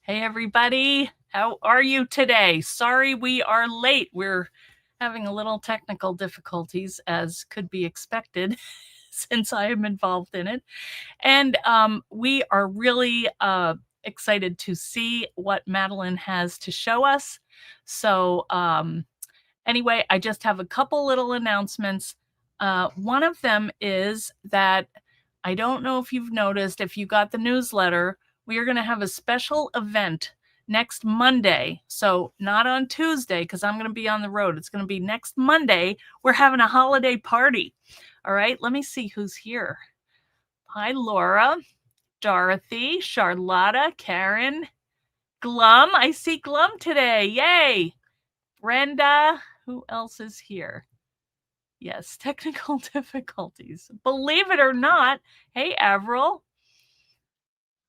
Hey, everybody. How are you today? Sorry we are late. We're having a little technical difficulties, as could be expected, since I am involved in it. And we are really excited to see what Madeline has to show us. So, anyway, I just have a couple little announcements. One of them is that I don't know if you've noticed, if you got the newsletter, we are going to have a special event next Monday. So, not on Tuesday, because I'm going to be on the road. It's going to be next Monday. We're having a holiday party. All right, let me see who's here. Hi, Laura, Dorothy, Charlotta, Karen, Glum. I see Glum today. Yay. Brenda. Who else is here? Yes, technical difficulties. Believe it or not. Hey, Avril.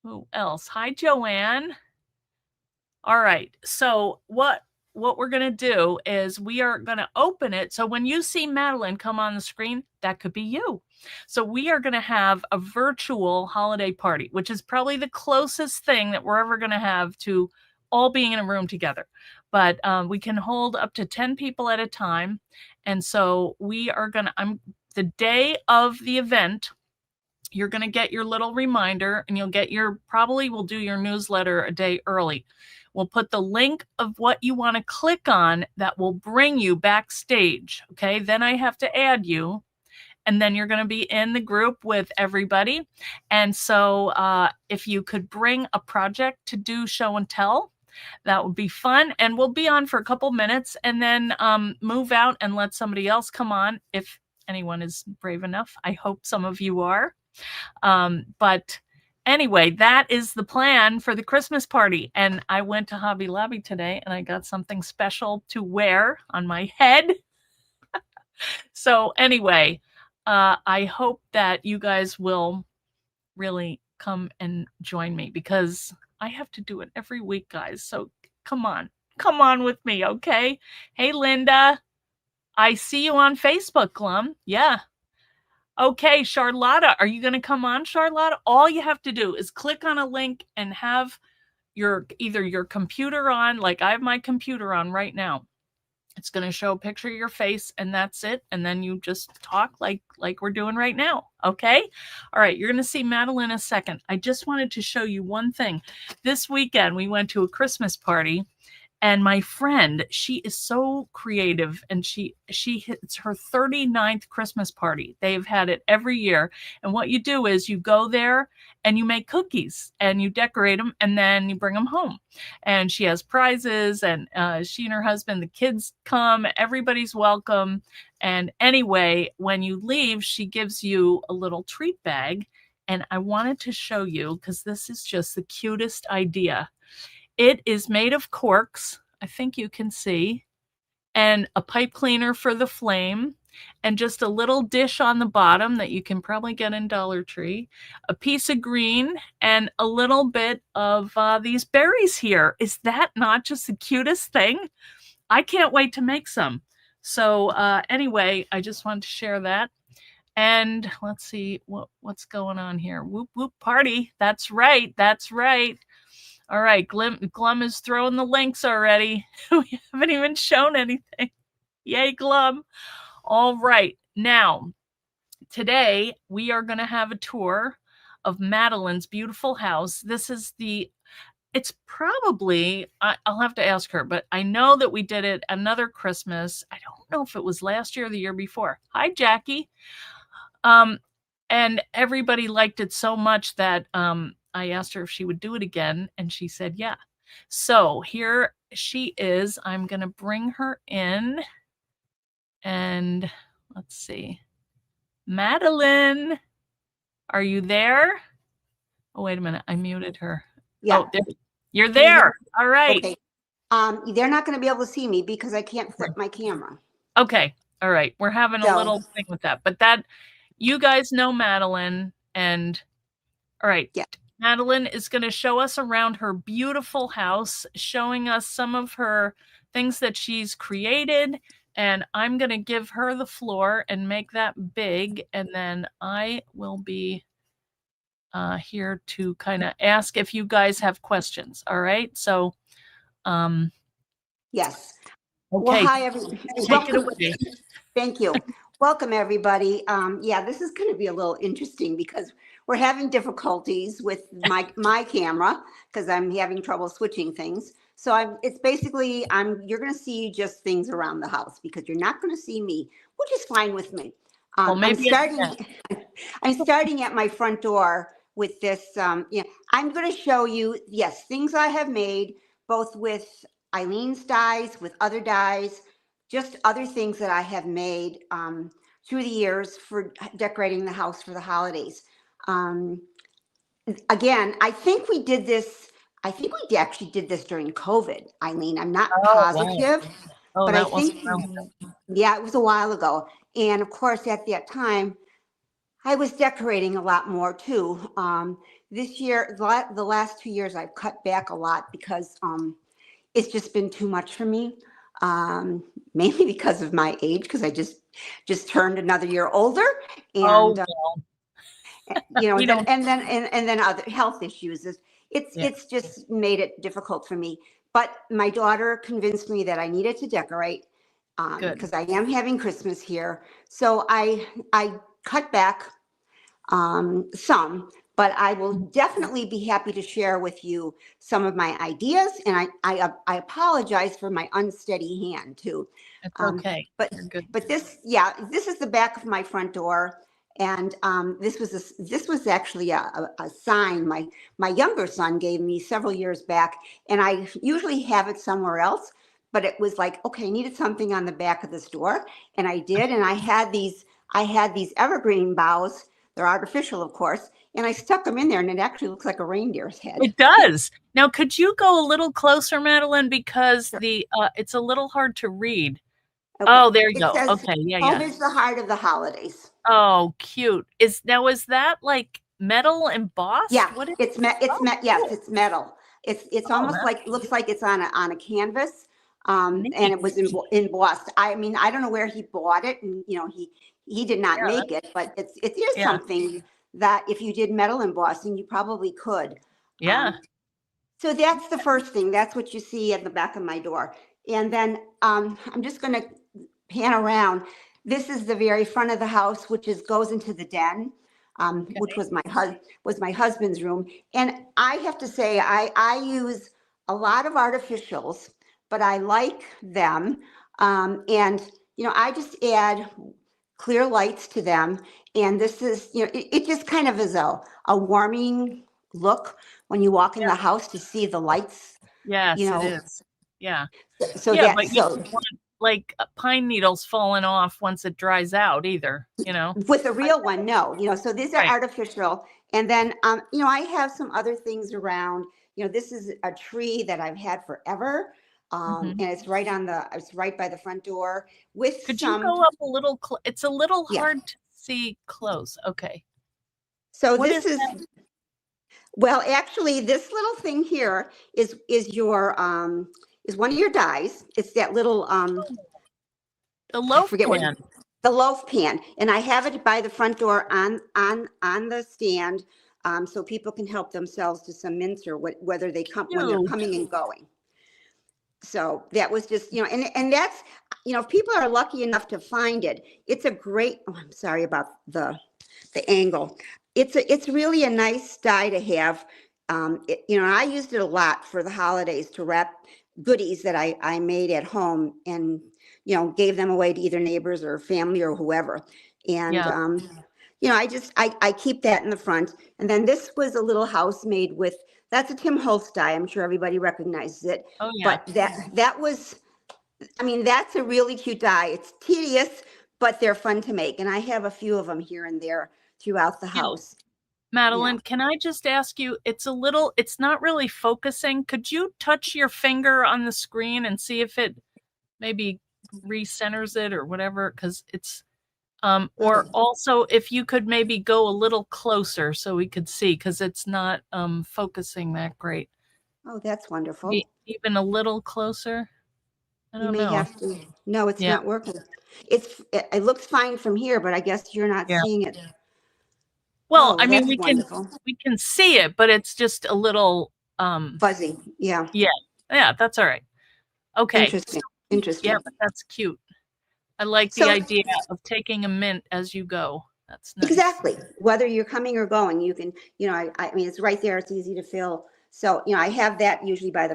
Who else? Hi, Joanne. All right. So what we're going to do is we are going to open it. So when you see Madeline come on the screen, that could be you. So we are going to have a virtual holiday party, which is probably the closest thing that we're ever going to have to all being in a room together. But we can hold up to 10 people at a time. And so we are going to, the day of the event, you're going to get your little reminder, and you'll get probably we'll do your newsletter a day early. We'll put the link of what you want to click on that will bring you backstage. Okay. Then I have to add you, and then you're going to be in the group with everybody. And so if you could bring a project to do show and tell, that would be fun. And we'll be on for a couple minutes and then move out and let somebody else come on if anyone is brave enough. I hope some of you are. But anyway, that is the plan for the Christmas party. And I went to Hobby Lobby today and I got something special to wear on my head. So anyway, I hope that you guys will really come and join me, because I have to do it every week, guys. So come on with me. Okay. Hey, Linda, I see you on Facebook, Glum. Yeah. Okay, Charlotta, are you going to come on, Charlotta? All you have to do is click on a link and have either your computer on, like I have my computer on right now. It's going to show a picture of your face, and that's it. And then you just talk like we're doing right now. Okay. All right. You're going to see Madeline in a second. I just wanted to show you one thing. This weekend, we went to a Christmas party. And my friend, she is so creative, and it's her 39th Christmas party. They've had it every year. And what you do is you go there and you make cookies and you decorate them, and then you bring them home. And she has prizes, and she and her husband, the kids come, everybody's welcome. And anyway, when you leave, she gives you a little treat bag. And I wanted to show you, because this is just the cutest idea. It is made of corks, I think you can see, and a pipe cleaner for the flame, and just a little dish on the bottom that you can probably get in Dollar Tree, a piece of green, and a little bit of these berries here. Is that not just the cutest thing? I can't wait to make some. So anyway, I just wanted to share that. And let's see what's going on here. Whoop, whoop, party. That's right. That's right. All right, Glum is throwing the links already. We haven't even shown anything. Yay, Glum. All right, now, today we are going to have a tour of Madeline's beautiful house. It's probably, I'll have to ask her, but I know that we did it another Christmas. I don't know if it was last year or the year before. Hi, Jackie. And everybody liked it so much that I asked her if she would do it again, and she said, yeah. So here she is. I'm going to bring her in, and let's see. Madeline, are you there? Oh, wait a minute. I muted her. Yeah. Oh, you're there. All right. Okay. They're not going to be able to see me because I can't flip my camera. Okay. All right. We're having a little thing with that, but you guys know Madeline, and all right. Yeah. Madeline is going to show us around her beautiful house, showing us some of her things that she's created. And I'm going to give her the floor and make that big. And then I will be here to kind of ask if you guys have questions. All right. So, Yes. Well, okay, hi, everyone. take it Welcome. away. Thank you. Welcome, everybody. Yeah, this is going to be a little interesting because we're having difficulties with my camera because I'm having trouble switching things. So it's basically, you're going to see just things around the house because you're not going to see me, which is fine with me. Well, I'm maybe I'm starting at my front door with this. Yeah, I'm going to show you, yes, things I have made, both with Eileen's dies, with other dies, just other things that I have made through the years for decorating the house for the holidays. Again, I think we did this. I think we actually did this during COVID, Eileen. I'm not Oh, wow. positive, Oh, but I that was think, yeah, it was a while ago. And of course, at that time, I was decorating a lot more too. This year, the last 2 years, I've cut back a lot because it's just been too much for me. Mainly because of my age, because I just turned another year older, oh, and you know, we don't, and then other health issues. yeah, It's just made it difficult for me. But my daughter convinced me that I needed to decorate good. because I am having Christmas here. So I cut back some, but I will definitely be happy to share with you some of my ideas. And I apologize for my unsteady hand too. It's Um, okay. but You're good. this, yeah, this is the back of my front door. And this was actually a sign my younger son gave me several years back, and I usually have it somewhere else. But it was like, okay, I needed something on the back of this door, and I did. And I had these evergreen boughs. They're artificial, of course, and I stuck them in there, and it actually looks like a reindeer's head. It does. Now, could you go a little closer, Madeline, because Sure. it's a little hard to read. Okay. Oh, there you It go. says, Okay, yeah, "Home yeah. is the heart of the holidays." Oh, cute. Is that like metal embossed? Yeah, What is it's Oh, met. Yes, cool. it's metal. It's Oh, almost like, that's looks like it's on a canvas, and neat. it was embossed. I mean, I don't know where he bought it, and he did not Yeah, make it, but it is yeah, something that if you did metal embossing, you probably could. yeah. So that's the first thing. That's what you see at the back of my door. And then I'm just going to pan around. This is the very front of the house, which goes into the den, which Okay. was my husband's room. And I have to say, I use a lot of artificials, but I like them. And I just add clear lights to them. And this is, it just kind of is a warming look when you walk in Yeah. the house to see the lights, you Yes, it know. is. Yeah. So Yeah, that but you so don't want like pine needles falling off once it dries out either, with a I, real one, no, so these are right. artificial. And then I have some other things around. This is a tree that I've had forever. Hmm. And it's right by the front door with Could you some, go up a little? It's a little yeah. hard to see close. Okay. So What this is is, that? well, actually, this little thing here is one of your dies. It's that little The I loaf forget what, pan. the loaf pan, and I have it by the front door on the stand, so people can help themselves to some mints or whether they come when they're Cute. coming and going. So that was just, and that's, if people are lucky enough to find it, it's a great. Oh, I'm sorry about the angle. It's really a nice die to have. I used it a lot for the holidays to wrap goodies that I made at home, and gave them away to either neighbors or family or whoever. And Yeah. I keep that in the front. And then this was a little house made with, that's a Tim Holtz die. I'm sure everybody recognizes it. Oh, yeah. But that was, I mean, that's a really cute die. It's tedious, but they're fun to make. And I have a few of them here and there throughout the Yeah. house. Madeline, can I just ask you, it's not really focusing. Could you touch your finger on the screen and see if it maybe recenters it or whatever? Because it's, or also if you could maybe go a little closer so we could see, because it's not focusing that great. Oh, that's wonderful. Maybe even a little closer. I You don't may know. have to, no, it's Yeah. not working. It looks fine from here, but I guess you're not Yeah. seeing it. Well, Oh, I well, mean, that's wonderful. we can see it, but it's just a little, Fuzzy. Yeah. yeah, yeah, that's all right. Okay, so Interesting. yeah, Interesting. but that's cute. I like the So idea of taking a mint as you go. That's nice. exactly. Whether you're coming or going, you can, I mean, it's right there. It's easy to fill. So, I have that usually by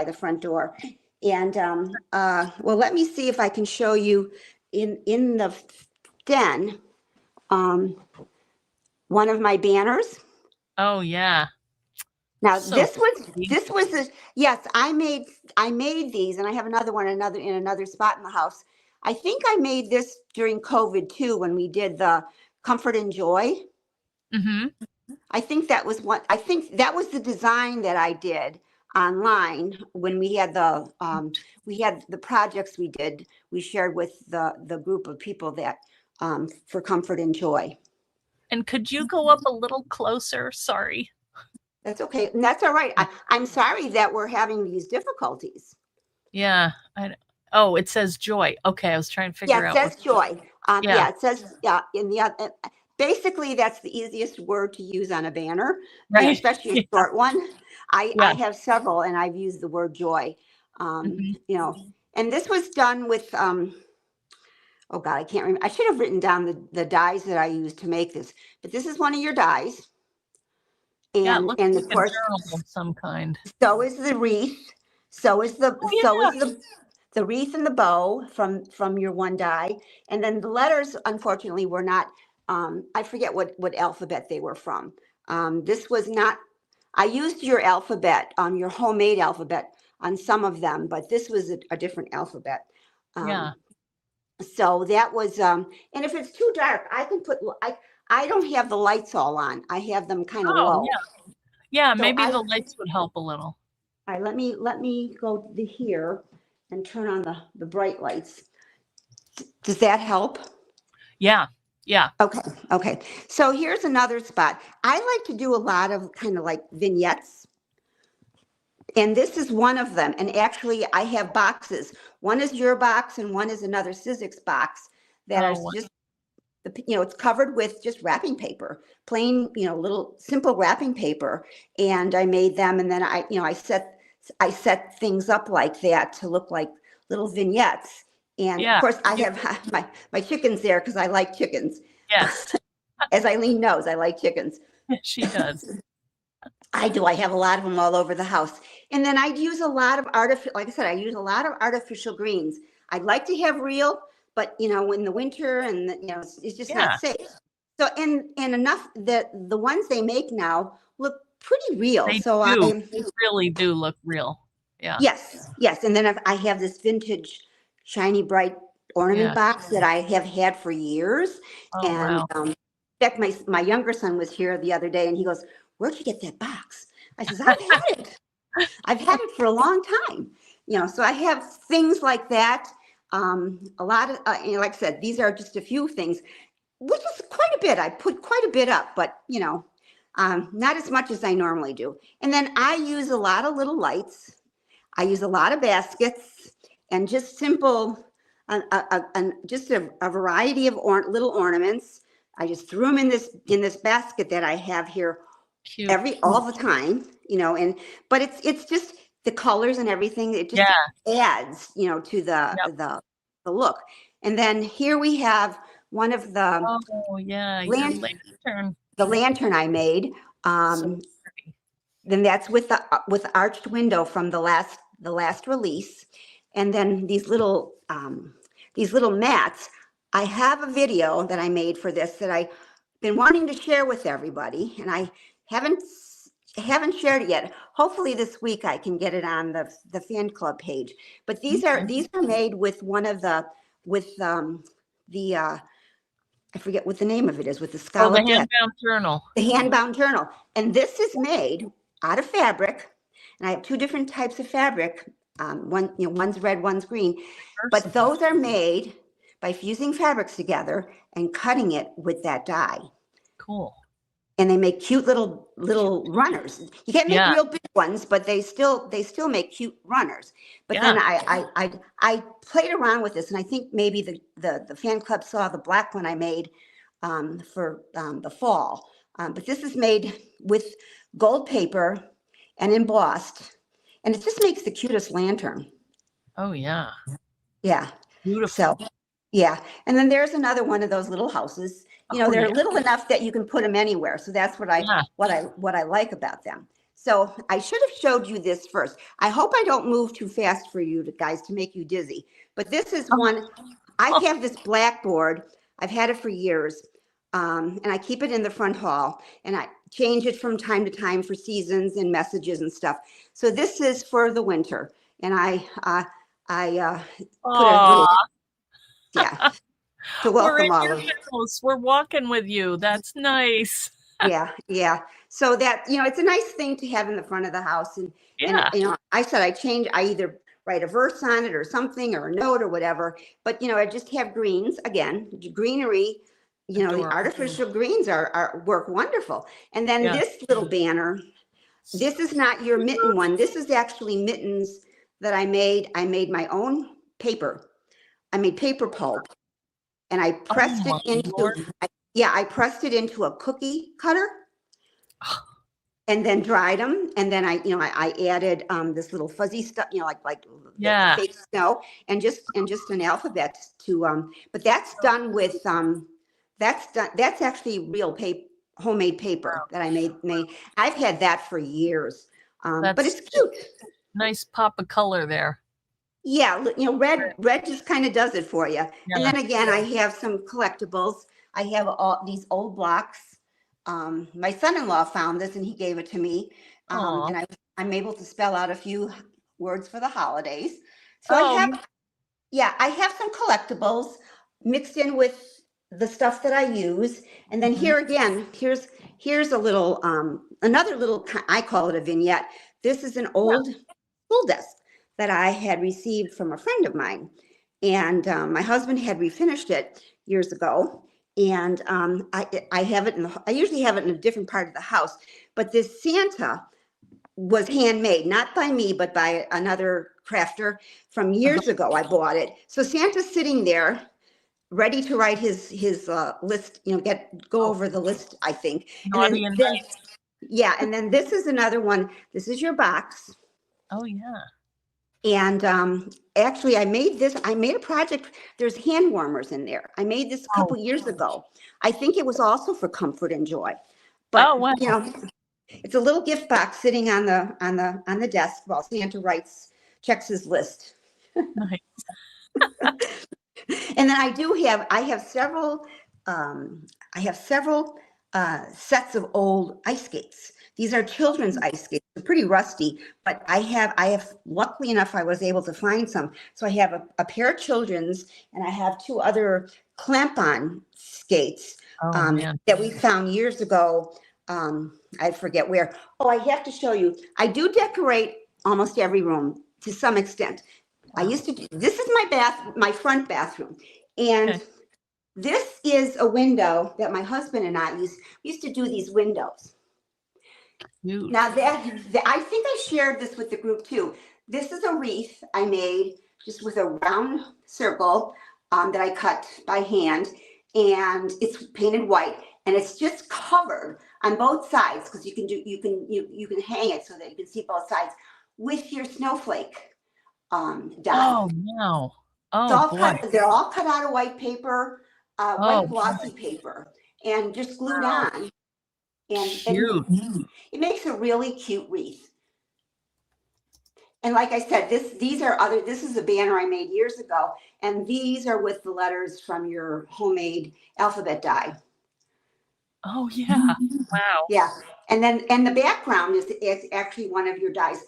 the front door. And well, let me see if I can show you in the den, um, one of my banners. Oh yeah, Now so pretty. this was the yes, I made these, and I have another one in another spot in the house. I think I made this during COVID too, when we did the Comfort and Joy. Mm-hmm. I think that was the design that I did online when we had the projects we shared with the group of people that for Comfort and Joy. And could you go up a little closer? Sorry. That's okay. And that's all right. I'm sorry that we're having these difficulties. Yeah. Oh, it says joy. Okay, I was trying to Yeah, figure it out says what. joy. Yeah. Yeah, it says, yeah, in the basically that's the easiest word to use on a banner, Right. especially a Yeah. short one. I Yeah. have several, and I've used the word joy. Hmm. And this was done with oh God, I can't remember. I should have written down the dies that I used to make this, but this is one of your dies, Yeah, it and looks and like of a course, journal of some kind. so is the wreath. So is the Oh so yeah. is the wreath and the bow from your one die, and then the letters unfortunately were not. I forget what alphabet they were from. This was not. I used your alphabet, your homemade alphabet on some of them, but this was a different alphabet. Yeah. Um, so that was, and if it's too dark, I can put. I don't have the lights all on. I have them kind of Oh low. yeah. Yeah, So maybe the lights would help a little. all right, let me go to here and turn on the bright lights. Does that help? Yeah. Yeah. Okay, okay. So here's another spot. I like to do a lot of kind of like vignettes, and this is one of them. And actually, I have boxes. One is your box, and one is another Sizzix box that are Oh wow. just it's covered with just wrapping paper, plain, little simple wrapping paper. And I made them, and then I set things up like that to look like little vignettes. And of Yeah. course, I have my chickens there because I like chickens. Yes. As Eileen knows, I like chickens. She does. I do. I have a lot of them all over the house. And then I'd use a lot of artificial, like I said, I use a lot of artificial greens. I'd like to have real, but in the winter and it's just not Yeah. safe. So and enough that the ones they make now look pretty real. They So do. They really do look real. Yeah. yes. And then I have this vintage shiny bright ornament Yeah. box that I have had for years. Oh And wow. in fact, my younger son was here the other day, and he goes, "Where'd you get that box?" I says, "I've had it. I've had it for a long time." So I have things like that. A lot of, like I said, these are just a few things, which is quite a bit. I put quite a bit up, but not as much as I normally do. And then I use a lot of little lights. I use a lot of baskets and just simple, just a variety of little ornaments. I just threw them in this basket that I have here Cute. all the time, but it's just the colors and everything. It just Yeah. adds, to Yep. the look. And then here we have one of Oh yeah. Your lant- lantern. the lantern I made. So Um, pretty. then that's with arched window from the last release, and then these little mats. I have a video that I made for this that I've been wanting to share with everybody, and I haven't haven't shared it yet. Hopefully this week I can get it on the fan club page. But these are Okay. made with one of the I forget what the name of it is, with the Oh, the scalloped edge. hand-bound journal. The hand-bound journal. And this is made out of fabric. And I have two different types of fabric. One's red, one's green. But those are made by fusing fabrics together and cutting it with that die. Cool. And they make cute little runners. You can't make Yeah. real big ones, but they still make cute runners. But Yeah. then I played around with this, and I think maybe the fan club saw the black one I made for the fall. But this is made with gold paper and embossed, and it just makes the cutest lantern. Oh, yeah. Yeah. So, Beautiful. yeah. And then there's another one of those little houses. Oh, They're yeah. little enough that you can put them anywhere. So that's Yeah. what I like about them. So I should have showed you this first. I hope I don't move too fast for you guys to make you dizzy. But this is one. I Oh, have this blackboard. I've had it for years. And I keep it in the front hall, and I change it from time to time for seasons and messages and stuff. So this is for the winter, and I put a aw. little, yeah, to We're in welcome all your of. house. We're walking with you. That's nice. Yeah, yeah. So that, it's a nice thing to have in the front of the house. And Yeah. I said I either write a verse on it or something or a note or whatever. But I just have greens again, greenery. The Adorable. artificial greens are work wonderful. And then Yeah. this little banner. This is not your mitten one. This is actually mittens that I made. I made my own paper. I made paper pulp, and I Oh, pressed it my into. Lord. I pressed it into a cookie cutter and then dried them. And then I added this little fuzzy stuff, like the Yeah. fake snow, and just an alphabet to. But that's done with That's actually real paper, homemade paper that I made. I've had that for years, but That's it's cute. nice pop of color there. Yeah, red just kind of does it for you. And Yeah. then again, I have some collectibles. I have all these old blocks. My son-in-law found this and he gave it to me. Aw. And I'm able to spell out a few words for the holidays. So Oh, I have some collectibles mixed in with the stuff that I use. And then here again, here's a little, another little, I call it a vignette. This is an old school desk that I had received from a friend of mine. And my husband had refinished it years ago. And I have it I usually have it in a different part of the house. But this Santa was handmade, not by me, but by another crafter from years ago. I bought it. So Santa's sitting there ready to write his list, go over the list, I think. naughty and nice. Yeah, and then this is another one. This is your box. Oh, yeah. And actually, I made a project. There's hand warmers in there. I made this a couple years ago. I think it was also for comfort and joy. But Oh, wow. it's a little gift box sitting on the desk while Santa checks his list. Nice. And then I have several sets of old ice skates. These are children's ice skates. They're pretty rusty, but I have luckily enough, I was able to find some. So I have a pair of children's, and I have two other clamp-on skates Oh, man. that we found years ago. I forget where. Oh, I have to show you. I do decorate almost every room to some extent. I used to this is my front bathroom. And Okay. this is a window that my husband and I used to do these windows. Cute. Now I think I shared this with the group too. This is a wreath I made just with a round circle that I cut by hand, and it's painted white, and it's just covered on both sides because you can hang it so that you can see both sides with your snowflake dye. Oh, no. It's Oh, all boy. they're all cut out of white paper, Oh, white glossy paper, and just glued wow. on. And Cute. it makes a really cute wreath. And like I said, this is a banner I made years ago, and these are with the letters from your homemade alphabet die. Oh, yeah. Wow. Yeah. And the background is actually one of your dies.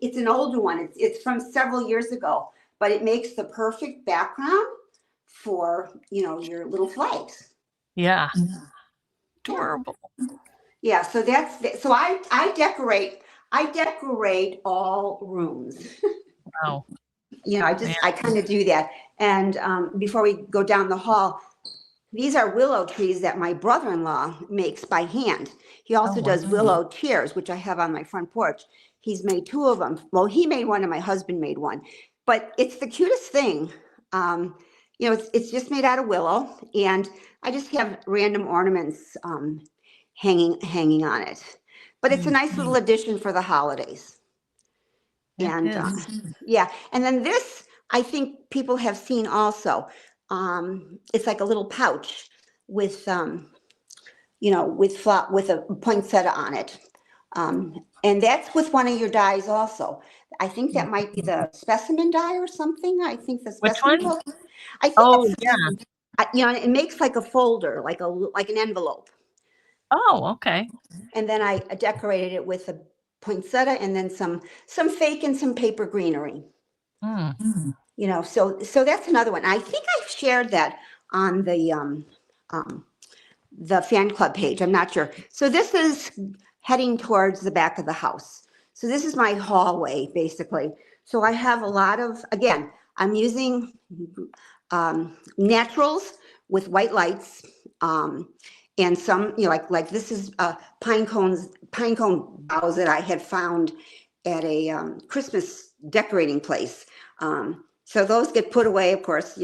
It's an older one. It's from several years ago, but it makes the perfect background for, your little flags. Yeah. Adorable. Yeah. So so I decorate all rooms. Wow. I kind of do that. And before we go down the hall, these are willow trees that my brother-in-law makes by hand. He also does willow chairs, which I have on my front porch. He's made two of them. Well, he made one and my husband made one. But it's the cutest thing. It's just made out of willow. And I just have random ornaments hanging on it. But it's a nice little addition for the holidays. It And is. yeah, and then this I think people have seen also. It's like a little pouch with with a poinsettia on it. And that's with one of your dies also. I think that might be the specimen die or something. I think the Which specimen one? book. I think Oh, it's yeah. it makes like a folder, like an envelope. Oh, okay. And then I decorated it with a poinsettia and then some fake and some paper greenery. Mm. So that's another one. I think I've shared that on the fan club page. I'm not sure. So this is heading towards the back of the house. So this is my hallway, basically. So I have a lot of, again, I'm using naturals with white lights, and some, like this is pine cone boughs that I had found at a Christmas decorating place. So those get put away, of course,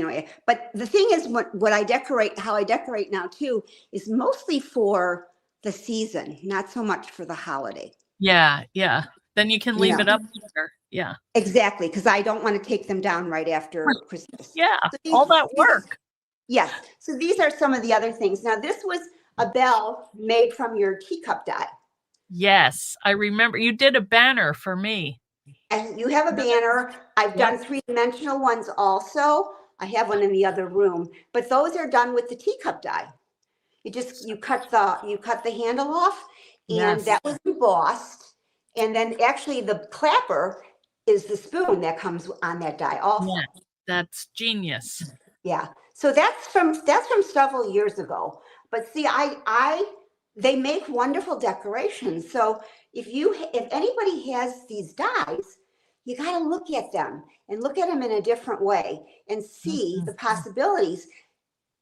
but the thing is, what I decorate, how I decorate now too, is mostly for the season, not so much for the holiday. Yeah, yeah. Then you can You leave know, it up there. Yeah. exactly, because I don't want to take them down right after Christmas. Yeah, So all that work. yes. So these are some of the other things. Now, this was a bell made from your teacup die. Yes, I remember you did a banner for me. And you have a banner. I've done three-dimensional ones also. I have one in the other room, but those are done with the teacup die. You cut the handle off, and Yes. that was embossed. And then actually the clapper is the spoon that comes on that die also. Yeah, that's genius. Yeah. So that's from several years ago. But see, they make wonderful decorations. So if anybody has these dies, you got to look at them and look at them in a different way and see the possibilities.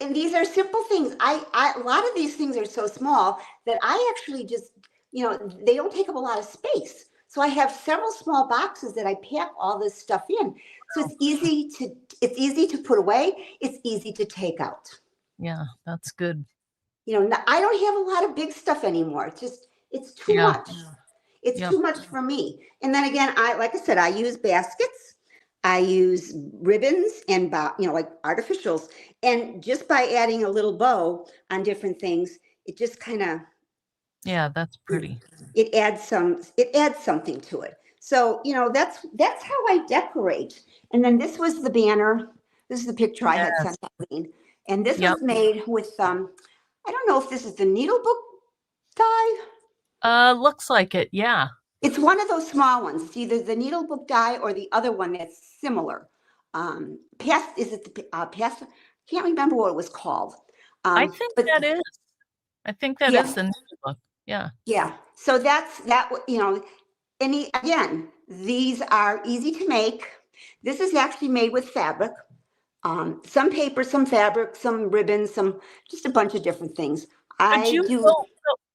And these are simple things. A lot of these things are so small that I actually just, they don't take up a lot of space. So I have several small boxes that I pack all this stuff in. So it's easy to put away. It's easy to take out. Yeah, that's good. I don't have a lot of big stuff anymore. It's too much. It's too much for me. And then again, like I said, I use baskets. I use ribbons and like artificials. And just by adding a little bow on different things, it just kind of, Yeah, that's pretty. it adds something to it. So, that's how I decorate. And then this was the banner. This is the picture I had sent Madeline. And this was made with I don't know if this is the needlebook die. Looks like it. Yeah. It's one of those small ones. It's either the needlebook die or the other one that's similar. Is it the past? Can't remember what it was called. I think that is. I think that is the needlebook. Yeah. Yeah. So that's that. Again, these are easy to make. This is actually made with fabric. Some paper, some fabric, some ribbons, just a bunch of different things.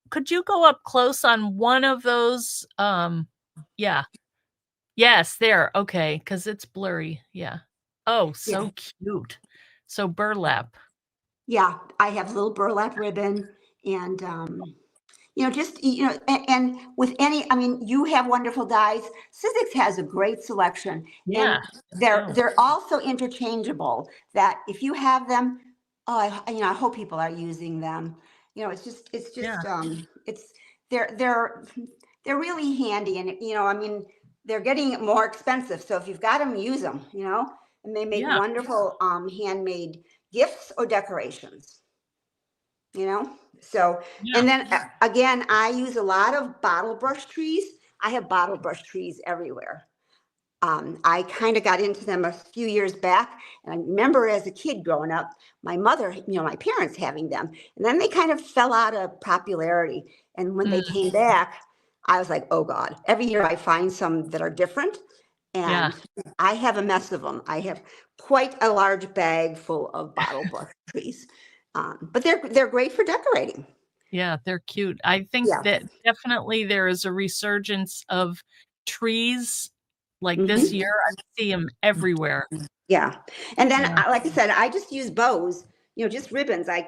Could you go up close on one of those? Yeah. Yes, there. Okay, because it's blurry. Yeah. Oh, so cute. So burlap. Yeah, I have a little burlap ribbon and and with you have wonderful dyes. Sizzix has a great selection. Yeah. And they're also interchangeable, that if you have them, I hope people are using them. They're really handy, and they're getting more expensive. So if you've got them, use them, and they make wonderful handmade gifts or decorations. So, and then again, I use a lot of bottle brush trees. I have bottle brush trees everywhere. I kind of got into them a few years back, and I remember as a kid growing up, my mother, my parents having them, and then they kind of fell out of popularity. And when they came back, I was like, oh God, every year I find some that are different, and I have a mess of them. I have quite a large bag full of bottle brush trees. But they're great for decorating. Yeah, they're cute. I think that definitely there is a resurgence of trees. Like this year, I see them everywhere. Yeah. And then, like I said, I just use bows, just ribbons. I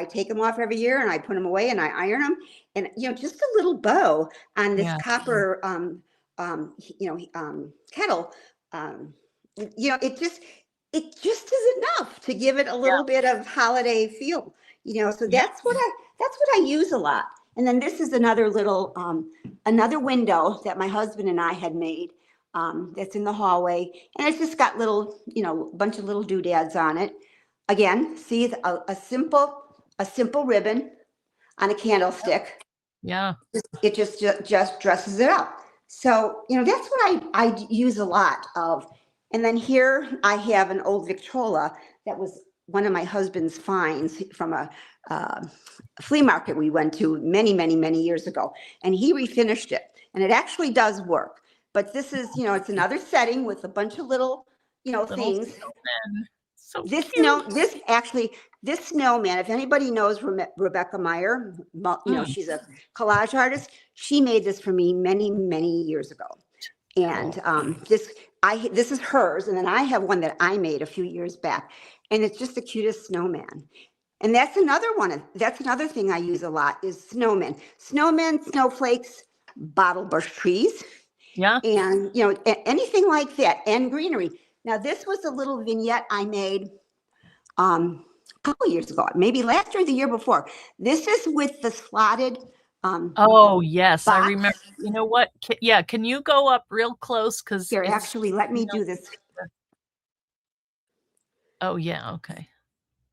take them off every year and I put them away and I iron them, and just a little bow on this Yeah. copper kettle. It just is enough to give it a Yeah. little bit of holiday feel. So Yeah. that's what I use a lot. And then this is another little another window that my husband and I had made, that's in the hallway, and it's just got little, bunch of little doodads on it. Again, see, a simple ribbon on a candlestick. Yeah. It just dresses it up. So that's what I use a lot of. And then here I have an old Victrola that was one of my husband's finds from a flea market we went to many, many, many years ago, and he refinished it, and it actually does work. But this is, it's another setting with a bunch of little, Little things. snowman. So This cute. this snowman, if anybody knows Rebecca Meyer, she's a collage artist. She made this for me many, many years ago. And this is hers, and then I have one that I made a few years back, and it's just the cutest snowman. And that's another thing I use a lot is snowmen, snowflakes, bottle brush trees, Yeah. and anything like that, and greenery. Now this was a little vignette I made a couple years ago, maybe last year or the year before. This is with the slotted Oh, yes, I box. remember. You know what? Can you go up real close? Because Here, actually, let me do this. Oh, yeah, okay.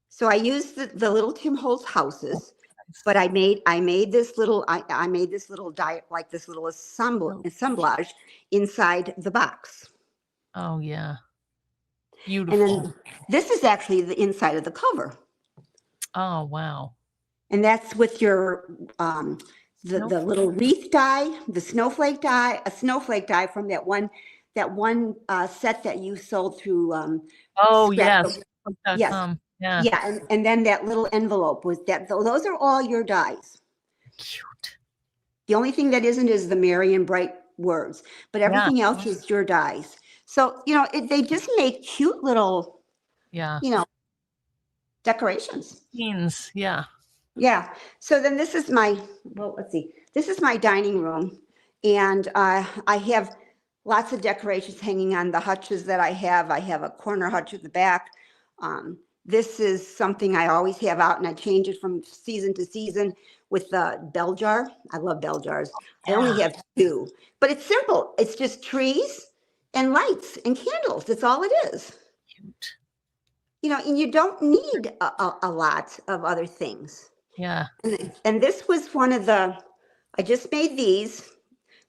So I used the little Tim Holtz houses, but I made this little like this little assemblage inside the box. Oh, yeah. Beautiful. And then this is actually the inside of the cover. Oh, wow. And that's with your the little wreath die, the snowflake die, a snowflake die from that one set that you sold through. Oh, Scrapbook. yes. Yes. Yeah. Yeah, and then that little envelope was that. Those are all your dies. Cute. The only thing that isn't is the merry and bright words, but everything else is your dies. So they just make cute little decorations. Beans. Yeah. Yeah. So then this is my, let's see. This is my dining room, and I have lots of decorations hanging on the hutches that I have. I have a corner hutch at the back. This is something I always have out, and I change it from season to season with the bell jar. I love bell jars. I only have 2, but it's simple. It's just trees and lights and candles. That's all it is. Cute. And you don't need a lot of other things. Yeah. And this was one of I just made these.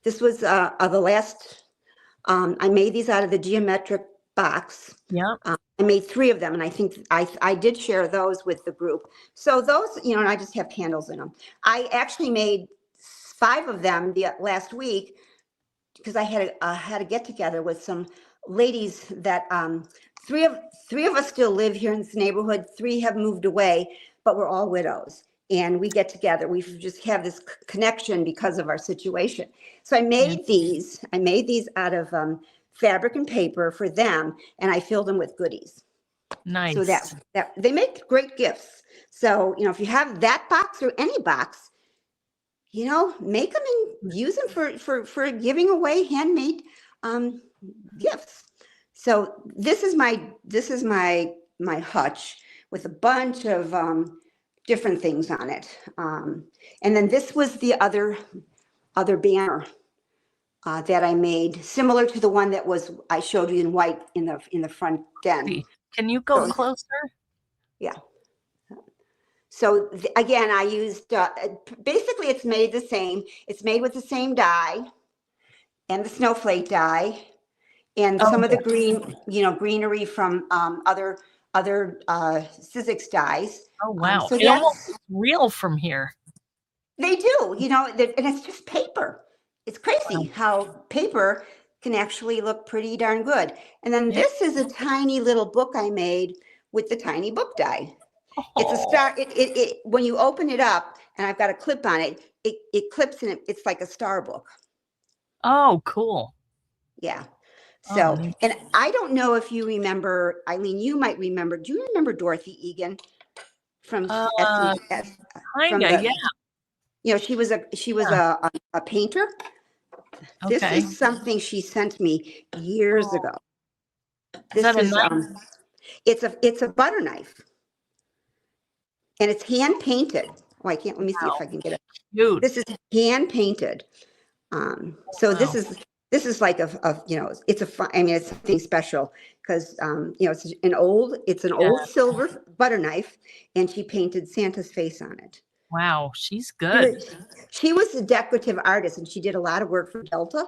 This was the last, I made these out of the geometric box. Yeah. I made 3 of them, and I think I did share those with the group. So those, and I just have candles in them. I actually made 5 of them last week because I had a get together with some ladies that 3 of us still live here in this neighborhood. 3 have moved away, but we're all widows, and we get together. We just have this connection because of our situation. So I made these. I made these out of fabric and paper for them, and I filled them with goodies. Nice. So that they make great gifts. So if you have that box or any box, make them and use them for giving away handmade gifts. So this is my hutch with a bunch of different things on it, and then this was the other banner that I made, similar to the one that I showed you in white in the front den. Can you go closer? Yeah. So again, I used basically it's made the same. It's made with the same die and the snowflake die and some of the greenery from other Sizzix dies. Oh wow! So it almost looks real from here. They do, and it's just paper. It's crazy how paper can actually look pretty darn good. And then this is a tiny little book I made with the tiny book die. Oh. It's a star. When you open it up, and I've got a clip on it, it clips in it. It's like a star book. Oh, cool. Yeah. Oh, So, neat. and I don't know if you remember, Eileen, you might remember, do you remember Dorothy Egan from Uh, from kinda, the, yeah. she was a painter. This Okay. is something she sent me years Oh, ago. is This that a is knife? it's a butter knife, and it's hand painted. Oh, I can't. Let me see if Wow. I can get it. Cute. This is hand painted. Oh, So wow. this is like it's I mean, it's something special because it's an old Yeah. silver butter knife, and she painted Santa's face on it. Wow, she's She good. was, she was a decorative artist, and she did a lot of work for Delta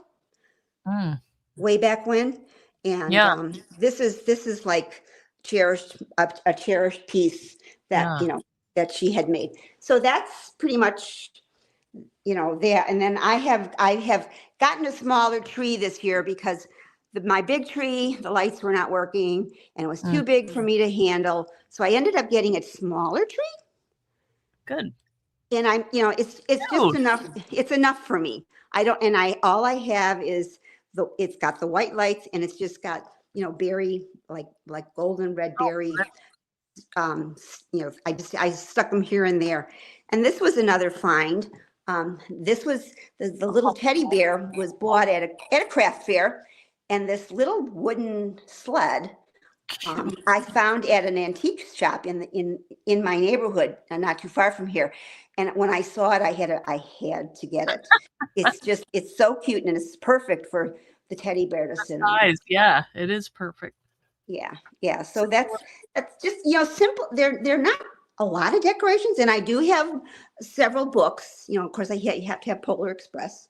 Mm. way back when. And Yeah, this is like a cherished piece that yeah. that she had made. So that's pretty much there. And then I have gotten a smaller tree this year because my big tree, the lights were not working, and it was Mm. too big for me to handle. So I ended up getting a smaller tree, Good. and it's just Cute. enough. It's enough for me. I don't, and I all I have is it's got the white lights, and it's just got berry, like golden red Oh, berry. that's I stuck them here and there. And this was another find. This was the little teddy bear was bought at a craft fair, and this little wooden sled cute. I found at an antique shop in my neighborhood, not too far from here. And when I saw it, I had to get it. It's so cute, and it's perfect for the teddy bear to sit on. Size, yeah, it is perfect. Yeah, yeah. So that's just simple. They're not a lot of decorations, and I do have several books. Of course, you have to have Polar Express,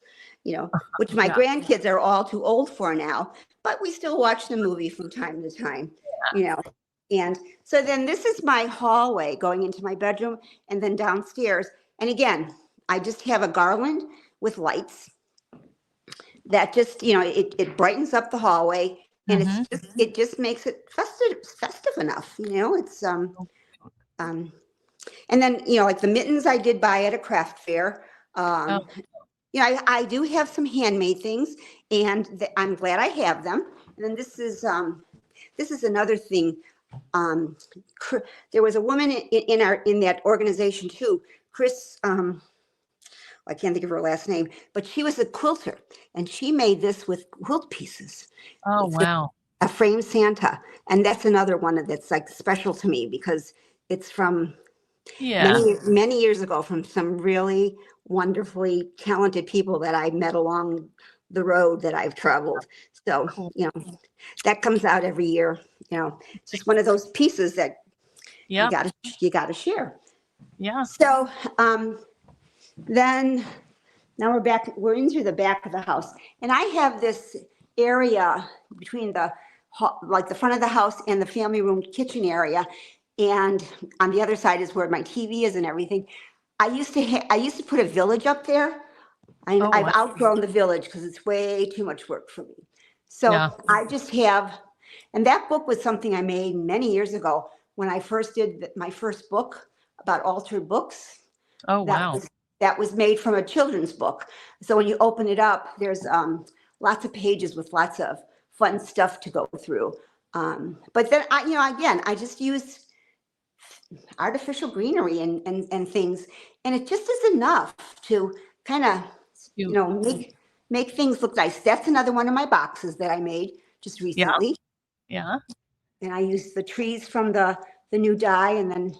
which my Yeah. grandkids are all too old for now, but we still watch the movie from time to time. You know, and so then this is my hallway going into my bedroom, and then downstairs. And again, I just have a garland with lights that just it brightens up the hallway, and Mhm. it just makes it festive enough. It's um and then like the mittens I did buy at a craft fair. Oh, I do have some handmade things, and I'm glad I have them. And then this is another thing. um there was a woman in that organization too, Chris. I can't think of her last name, but she was a quilter, and she made this with quilt pieces. oh, It's wow. a framed Santa, and that's another one that's like special to me because it's from Yeah, many years ago, from some really wonderfully talented people that I met along the road that I've traveled. So cool. that comes out every year. It's just one of those pieces that you Yep, got to you got to share. yeah. So then now we're into the back of the house, and I have this area between like the front of the house and the family room kitchen area, and on the other side is where my TV is and everything. I used to put a village up there. Oh, I've wow. outgrown the village because it's way too much work for me. So Yeah. I just have, and that book was something I made many years ago when I first did my first book about altered books. Oh, that wow. was that was made from a children's book. So when you open it up, there's lots of pages with lots of fun stuff to go through. But then again, I just use artificial greenery and things, and it just is enough to kind of Cute. make things look nice. That's another one of my boxes that I made just Yeah, recently, yeah, and I used the trees from the new die, and then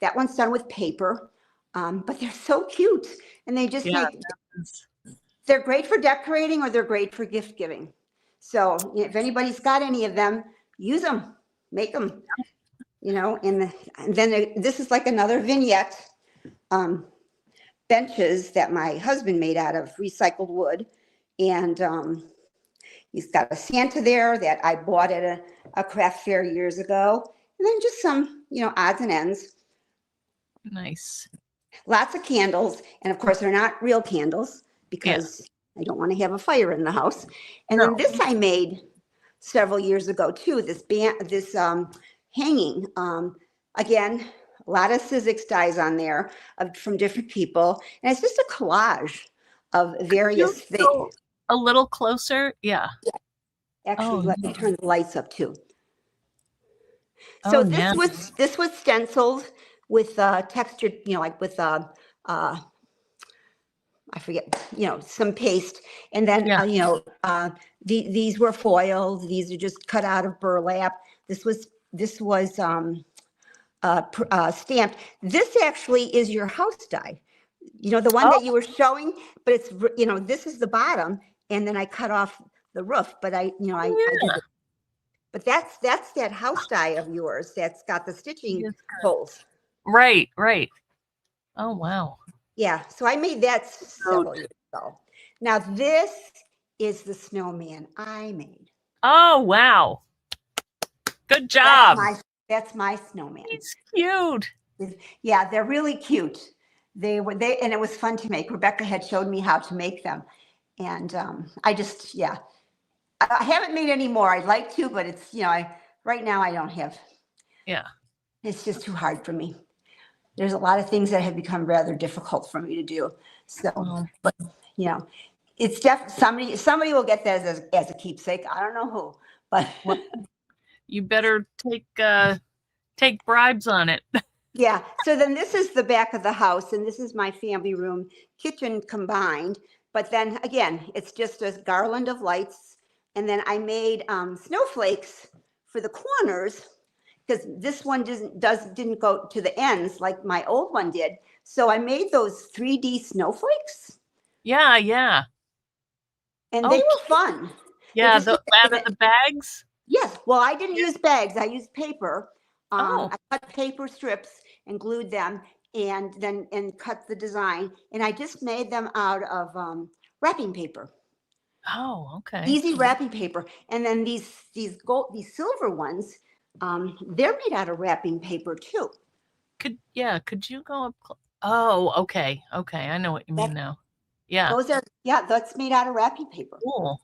that one's done with paper. But they're so cute, and they just yeah. make It's they're great for decorating, or they're great for gift giving. So if anybody's got any of them, use them, make them. And then this is like another vignette. um, Benches that my husband made out of recycled wood, and he's got a Santa there that I bought at a craft fair years ago, and then just some odds and ends. nice. Lots of candles, and of course they're not real candles Yeah. because I don't want to have a fire in the house. And then No. this I made several years ago too. This hanging. Again, a lot of Sizzix dies on there from different people, and it's just a collage of You various things. go a little closer? Yeah. Actually, Oh, let me turn the lights up too. So oh, yeah. this was stenciled with textured, like with I forget, some paste, and then Yeah. these were foiled. These are just cut out of burlap. This was stamped. This actually is your house die. The one Oh, that you were showing, but it's this is the bottom, and then I cut off the roof. But I did yeah. But that's that house die of yours that's got the stitching Yes. holes. Right, right. Oh, wow. Yeah, so I made that So, several years ago. Now this is the snowman I made. oh, wow. Good That's job. my snowman. He's cute. Yeah, they're really cute. And it was fun to make. Rebecca had showed me how to make them, and I haven't made any more. I'd like to, but it's right now I don't have. Yeah. It's just too hard for me. There's a lot of things that have become rather difficult for me to do. So, Well, but it's somebody will get that as a keepsake. I don't know who, but well, you better take bribes on it. yeah. So then this is the back of the house, and this is my family room, kitchen combined. But then again, it's just a garland of lights, and then I made snowflakes for the corners because this one didn't go to the ends like my old one did. So I made those 3D snowflakes, Yeah, yeah. and they Oh, were fun. They yeah, just the out of the bags? Yes. Well, I didn't use bags. I used paper. Oh, I cut paper strips and glued them, and then cut the design. And I just made them out of wrapping paper, oh, okay. easy wrapping paper. And then these silver ones, they're made out of wrapping paper too. Could you go up? Oh, okay, okay. I know what you mean That now. Yeah, that's made out of wrapping paper, cool.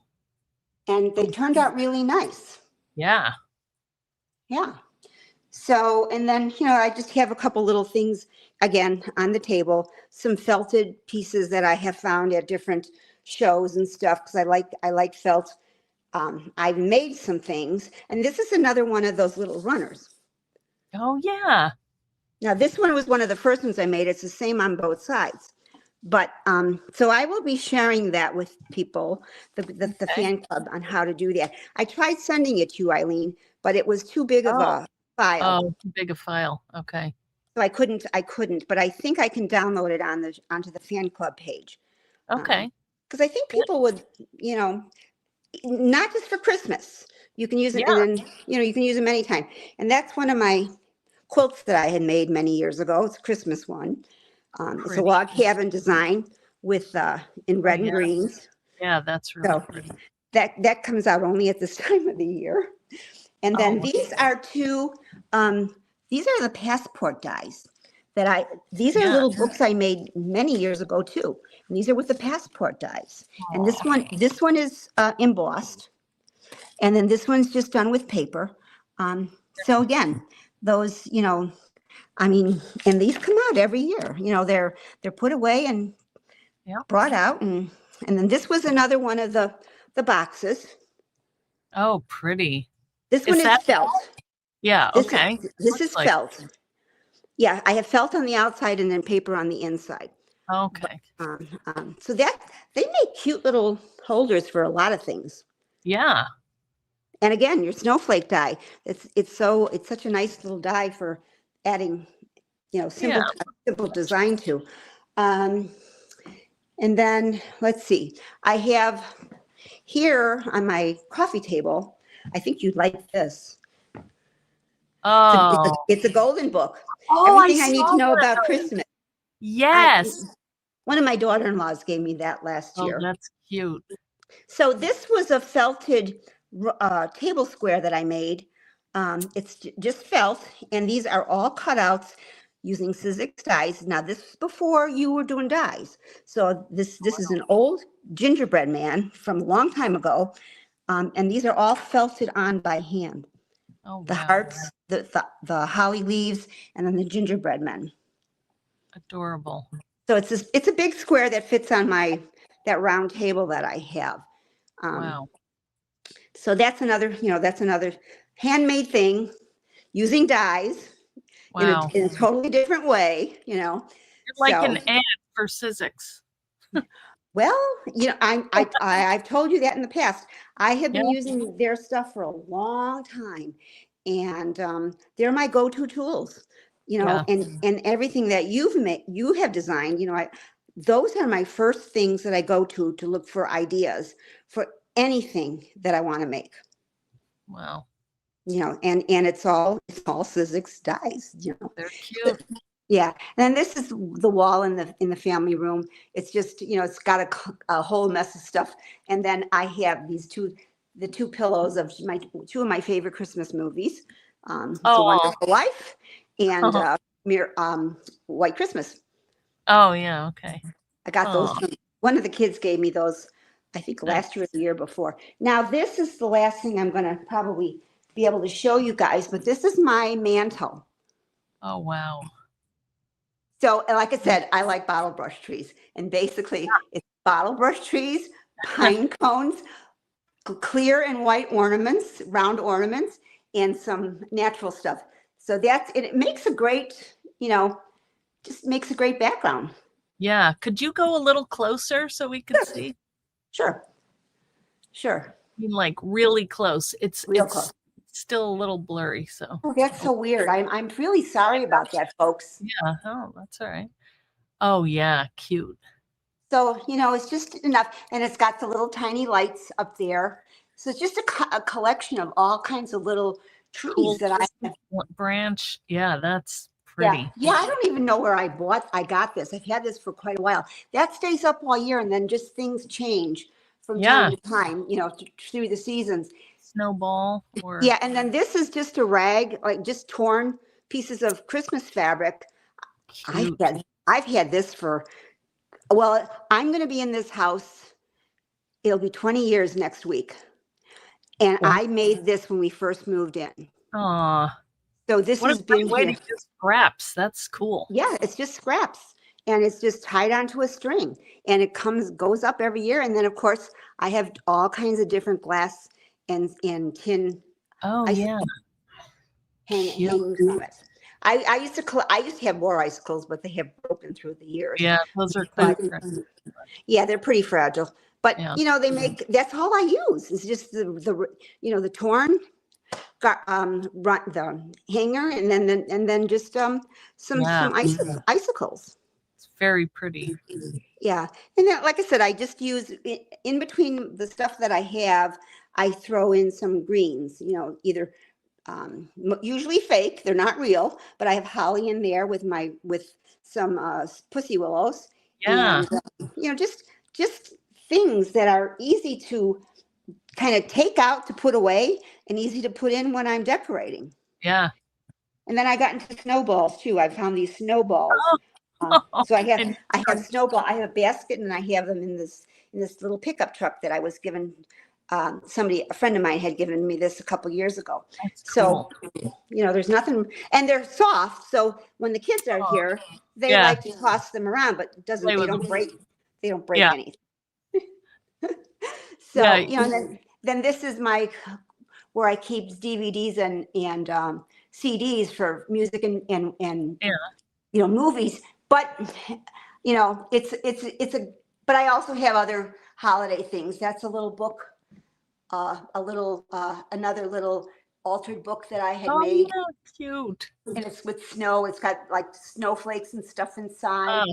and they turned out really nice. Yeah. Yeah. So, and then, I just have a couple little things again on the table, some felted pieces that I have found at different shows and stuff, because I like felt. I've made some things, and this is another one of those little runners. Oh, yeah. Now, this one was one of the first ones I made. It's the same on both sides. But so I will be sharing that with people, the Okay. fan club, on how to do that. I tried sending it to you, Eileen, but it was too big of Oh, a file. oh, too big a file. Okay. So I couldn't, but I think I can download it onto the fan club page. Okay. Because I think Good. people would, not just for Christmas. You can use it, Yeah. and then, you can use them anytime. And that's one of my quilts that I had made many years ago. It's a Christmas one. It's a Pretty. log cabin design with in red and yeah. greens. Yeah, that's really So pretty. that comes out only at this time of the year. And then Oh, these are the passport dies these are yeah. little books I made many years ago too. And these are with the passport dies. And this one is embossed. And then this one's just done with paper. So again, those, and these come out every year. They're put away and Yeah. brought out, and then this was another one of the boxes. Oh, pretty. This one is felt. Yeah, okay. This is like felt. Yeah, I have felt on the outside and then paper on the inside. Okay. So that they make cute little holders for a lot of things. Yeah. And again, your snowflake die. It's such a nice little die for adding, simple design to. And then let's see. I have here on my coffee table. I think you'd like this. Oh. It's a golden book. Oh, Everything I need to know about Christmas. Yes. One of my daughter-in-laws gave me that last year. Oh, that's cute. So this was a felted table square that I made. It's just felt, and these are all cutouts using Sizzix dies. Now this is before you were doing dies. So this is an old gingerbread man from a long time ago, and these are all felted on by hand. Oh, the wow. hearts, the holly leaves, and then the gingerbread men. Adorable. So it's a big square that fits on that round table that I have. Wow. So that's another handmade thing using dyes Wow. in a totally different way. You're like So, an ant for Sizzix. well, I've told you that in the past. I have Yeah. been using their stuff for a long time, and they're my go-to tools. Yeah. And everything that you have designed. Those are my first things that I go to look for ideas for anything that I want to make. Wow. And it's all Sizzix dyes. They're cute. Yeah, and then this is the wall in the family room. It's just, it's got a whole mess of stuff. And then I have the two pillows of two of my favorite Christmas movies, It's a Oh. Wonderful Life and White Christmas. Oh, yeah. Okay. I got those Oh, from one of the kids gave me those, I think last year or the year before. Now this is the last thing I'm going to probably be able to show you guys, but this is my mantle. oh, wow. So, like I said, I like bottle brush trees, and basically it's bottle brush trees, pine cones, clear and white ornaments, round ornaments, and some natural stuff. So that's it. It makes a great, just makes a great background. Yeah. Could you go a little closer so we could see? Sure. I mean, like really close. Real It's close. still a little blurry. So. Oh, that's so weird. I'm really sorry about that, folks. Yeah. Oh, that's all right. Oh, yeah. Cute. So, it's just enough. And it's got the little tiny lights up there. So it's just a collection of all kinds of little trees Cool that I have. branch. Yeah, that's pretty. Yeah, I don't even know where I got this. I've had this for quite a while. That stays up all year, and then just things change from time to time, through the seasons. Snowball or Yeah, and then this is just a rag, like just torn pieces of Christmas fabric. cute. I've had this well, I'm going to be in this house. It'll be 20 years next week. And Wow. I made this when we first moved in. Aw. So this What has a great been way here. to use scraps. That's cool. Yeah, it's just scraps, and it's just tied onto a string, and it goes up every year. And then of course I have all kinds of different glass and tin Oh, yeah. hanging from it. I used to have more icicles, but they have broken through the years. Yeah, those are quite fragile. Yeah, they're pretty fragile. But Yeah. that's all I use. It's just the torn the hanger, and then just some icicles. It's very pretty. Yeah, and then like I said, I just use in between the stuff that I have. I throw in some greens. Either usually fake. They're not real, but I have holly in there with some pussy willows. Yeah. And just things that are easy to kind of take out to put away and easy to put in when I'm decorating. Yeah. And then I got into snowballs too. I found these snowballs. So I have snowball. I have a basket, and I have them in this little pickup truck that I was given. A friend of mine had given me this a couple years ago. That's So, cool. there's nothing, and they're soft. So when the kids are here, they like to toss them around, but they don't break anything. So, and then this is where I keep DVDs and CDs for music and movies. But but I also have other holiday things. That's a little book, another little altered book that I had made. Yeah, cute. And it's with snow. It's got like snowflakes and stuff inside.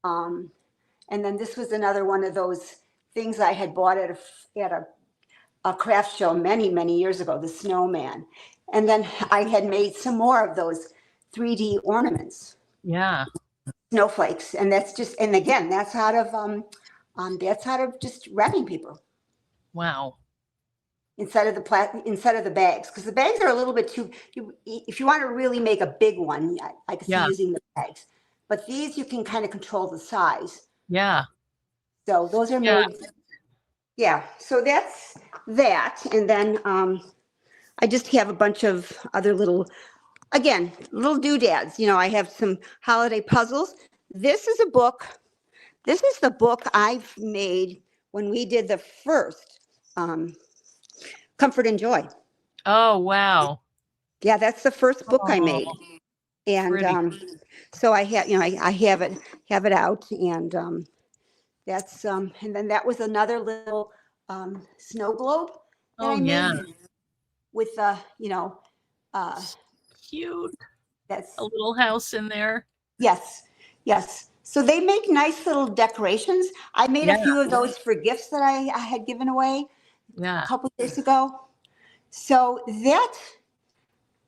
And then this was another one of those things I had bought at a craft show many years ago, the snowman. And then I had made some more of those 3D ornaments. Yeah. Snowflakes. And again, that's out of just wrapping paper. Wow. Instead of the bags, because the bags are a little bit too. If you want to really make a big one, I could see using the bags. But these you can kind of control the size. Yeah. So those are made. Yeah. So that's that, and then I just have a bunch of other little doodads. I have some holiday puzzles. This is a book. This is the book I've made when we did the first Comfort and Joy. Oh, wow. Yeah, that's the first book I Oh, made. And pretty. so I have, I have it out, and that's and then that was another little snow globe that Oh, I yeah. made with uh, Cute. A that's little house in there. yes, yes. So they make nice little decorations. I made a Yeah. few of those for gifts that I had given away a Yeah. couple years ago. So that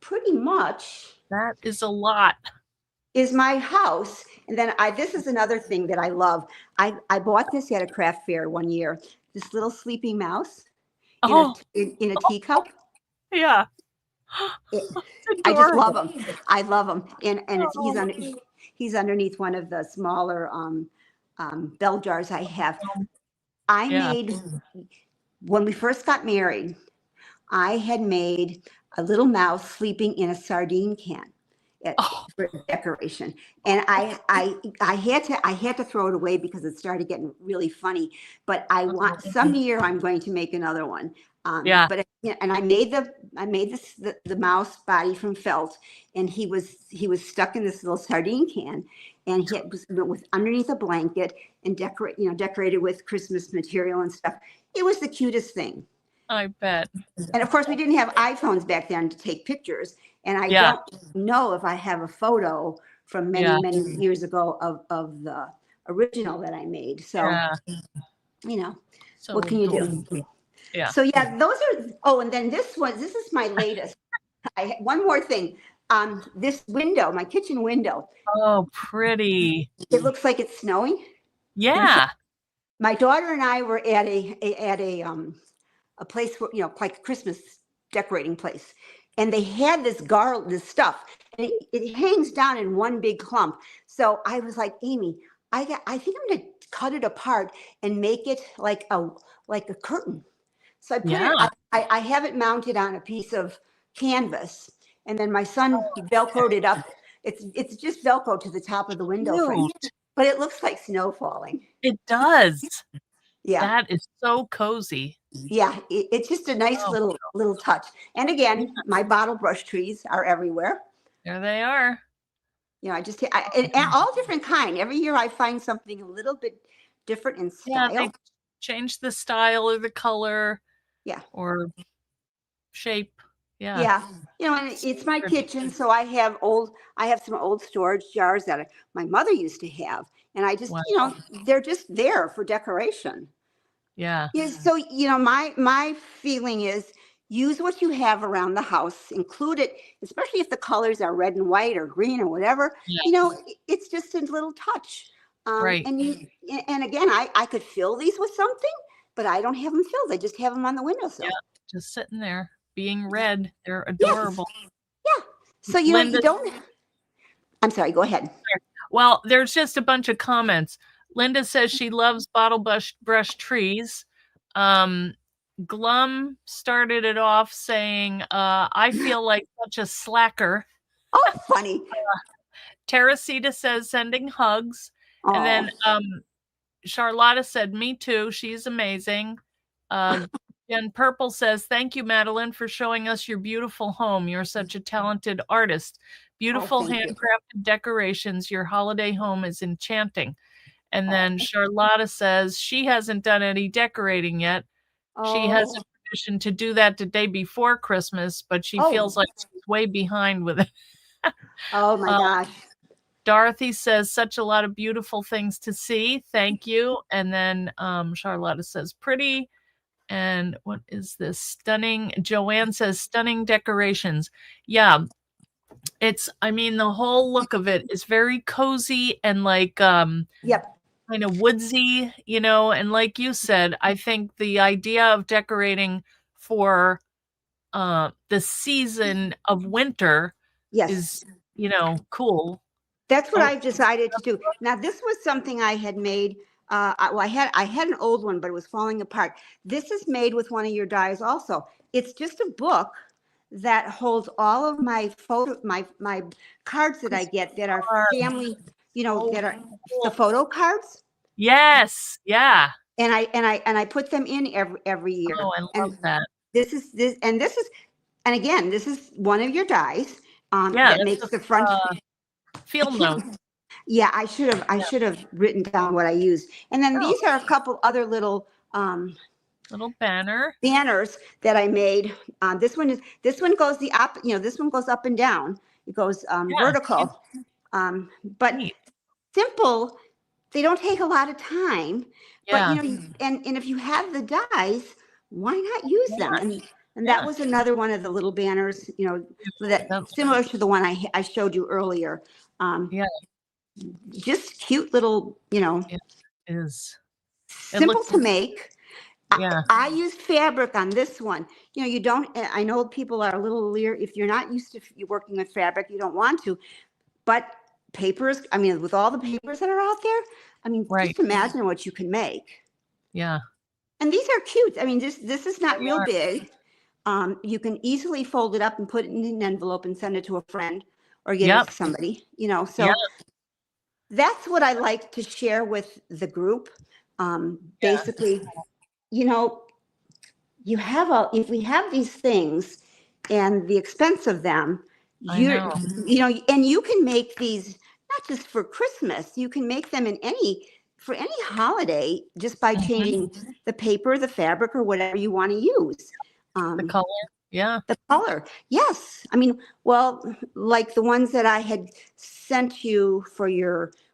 pretty much That is a lot. is my house. And then this is another thing that I love. I bought this at a craft fair one year. This little sleeping mouse in a Oh, in a teacup. yeah. It, It's I just love adorable. him. I love him. And it's Oh, he's underneath one of the smaller bell jars I have. I yeah. made when we first got married. I had made a little mouse sleeping in a sardine can Oh, for decoration, and I had to throw it away because it started getting really funny. But I want some year I'm going to make another one. yeah. But and I made the mouse body from felt, and he was stuck in this little sardine can, and he was underneath a blanket and decorated with Christmas material and stuff. It was the cutest thing. I bet. And of course, we didn't have iPhones back then to take pictures. And I Yeah. don't know if I have a photo from many, Yeah. many years ago of the original that I made. So, Yeah. So what can you cool. do? Yeah. So yeah, those are, oh, and then this is my latest. One more thing. This window, my kitchen window, Oh, pretty. it looks like it's snowing. Yeah. My daughter and I were at a place where, like a Christmas decorating place. And they had this stuff, and it hangs down in one big clump. So I was like, Amy, I think I'm going to cut it apart and make it like a curtain. So I put Yeah. it, I have it mounted on a piece of canvas, and then my son Velcroed it up. It's just Velcro to the top of the window frame, Cute. but it looks like snow falling. It does. Yeah. That is so cozy. Yeah, it's just a nice Oh, little touch. And yeah. again, my bottle brush trees are everywhere. There they are. And all different kind. Every year I find something a little bit different in Yeah, they style. change the style or the color Yeah, or shape. Yeah. yeah. And it's my kitchen, so I have some old storage jars that my mother used to have, and I just, Wow. they're just there for decoration. Yeah. Yeah, so my feeling is use what you have around the house, include it, especially if the colors are red and white or green or whatever. Yeah. It's just a little touch. Right. And again, I could fill these with something, but I don't have them filled. I just have them on the windowsill. Yeah. Just sitting there being red. They're Yes, adorable. yeah. So you Linda, don't. I'm sorry. Go ahead. well, there's just a bunch of comments. Linda says she loves bottle brush trees. Glum started it off saying, I feel like such a slacker. Oh, funny. Teresita says sending hugs. And Oh, then Charlotta said, me too. She's amazing. Jen Purple says, thank you, Madeline, for showing us your beautiful home. You're such a talented artist. Beautiful thank you. handcrafted decorations. Your holiday home is enchanting. And Oh. then Charlotta says she hasn't done any decorating yet. She has Oh. a tradition to do that the day before Christmas, but she Oh. feels like she's way behind with it. Oh my gosh. Dorothy says such a lot of beautiful things to see. Thank you. And then Charlotta says pretty. And what is this? Stunning. Joanne says stunning decorations. Yeah. The whole look of it is very cozy and like Yep. kind of woodsy, and like you said, I think the idea of decorating for the season of winter Yes. is, cool. That's what Oh, I've decided to do. Now, this was something I had made. I had an old one, but it was falling apart. This is made with one of your dies also. It's just a book that holds all of my my cards that I get that are family, that are the photo cards. yes. Yeah. And I put them in every year. Oh, I love that. and again, this is one of your dies Yeah, that that's makes the the front. I field can't. notes. Yeah, I Yeah. should have written down what I used. And then Oh, these are a couple other little little banner. banners that I made. This one goes the up. This one goes up and down. It goes Yeah, vertical. But neat. simple. They don't take a lot of time. But Yeah. and if you have the dies, why not use Why them? not? And that Yeah. was another one of the little banners. That That, similar to the one I showed you earlier. Um, yeah. just cute little. It is. It Simple looks. to make. Yeah. I used fabric on this one. You don't, I know people are a little leery. If you're not used to working with fabric, you don't want to, but papers, I mean, with all the papers that are out there, I mean, Right. just imagine what you can make. Yeah. And these are cute. I mean, this is not They real are. big. You can easily fold it up and put it in an envelope and send it to a friend or give it Yep. to somebody, Yeah. so that's what I like to share with the group. Yeah. Basically, you know, if we have these things and the expense of them, I know. and you can make these not just for Christmas, you can make them for any holiday just by Mhm. changing the paper, the fabric, or whatever you want to use. The um, color. Yeah. the color, yes. I mean, well, like the ones that I had sent you for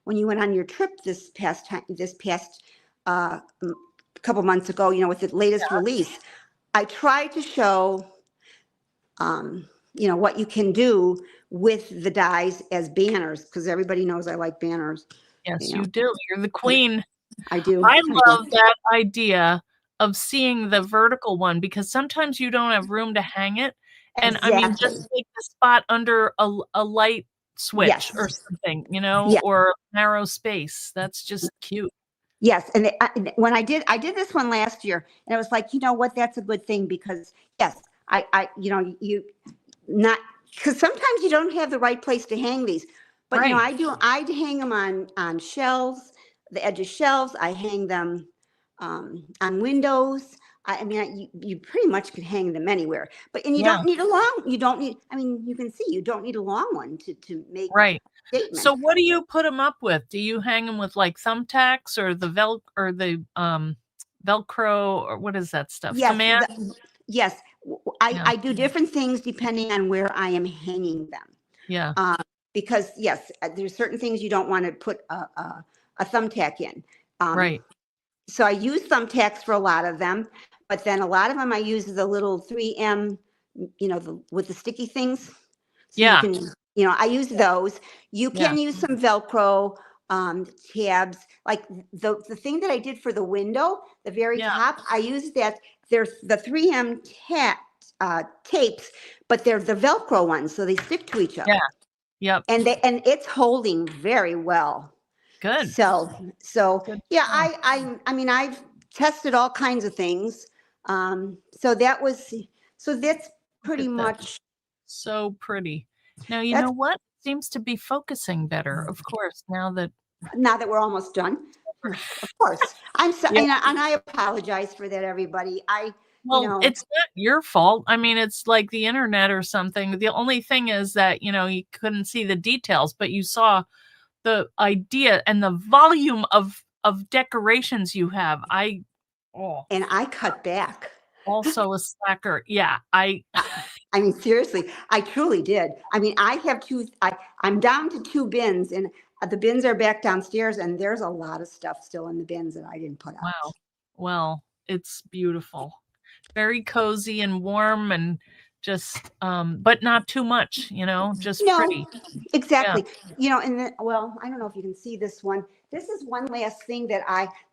when you went on your trip this past couple months ago, with the latest release. I try to show, what you can do with the dies as banners, because everybody knows I like banners. Yes, You know, you do. You're the queen. I do. I I do. love that idea of seeing the vertical one because sometimes you don't have room to hang it. And I mean, Exactly. just like the spot under a light switch or Yes. something, Yeah. or narrow space. That's just cute. Yes. And when I did this one last year, and I was like, you know what? That's a good thing because yes, you not because sometimes you don't have the right place to hang these. But Right. I hang them on shelves, the edge of shelves. I hang them on windows. I mean, you pretty much can hang them anywhere. And you Yeah. don't need you don't need. I mean, you can see you don't need a long one to make Right. a statement. So what do you put them up with? Do you hang them with like thumbtacks or the Velcro or what is that stuff? Yes, Command? yes. Yeah. I do different things depending on where I am hanging them. Yeah. Because yes, there's certain things you don't want to put a thumbtack in. Right. So I use thumbtacks for a lot of them, but then a lot of them I use the little 3M, with the sticky things. So you Yeah. can, I use those. You Yeah. can use some Velcro tabs. Like the thing that I did for the window, the very Yeah. top, I use that. There's the 3M tapes, but they're the Velcro ones, so they stick to each other. Yeah. Yep. And it's holding very well. Good. So Good. yeah, Oh, I mean I've tested all kinds of things. So that's look pretty at that. much So pretty. Now, you know that's what? Seems to be focusing better, of course, now that now that we're almost done. Of course, I'm sorry, yeah. and I apologize for that, everybody. Well, it's not your fault. I mean, it's like the internet or something. The only thing is that, you couldn't see the details, but you saw the idea and the volume of decorations you have. Oh, and I cut back. also a slacker. Yeah, I mean, seriously, I truly did. I mean, I have I'm down to 2 bins, and the bins are back downstairs, and there's a lot of stuff still in the bins that I didn't put out. wow. Well, it's beautiful. Very cozy and warm and just but not too much, just No, pretty. Yeah. exactly. And then, well, I don't know if you can see this one. This is one last thing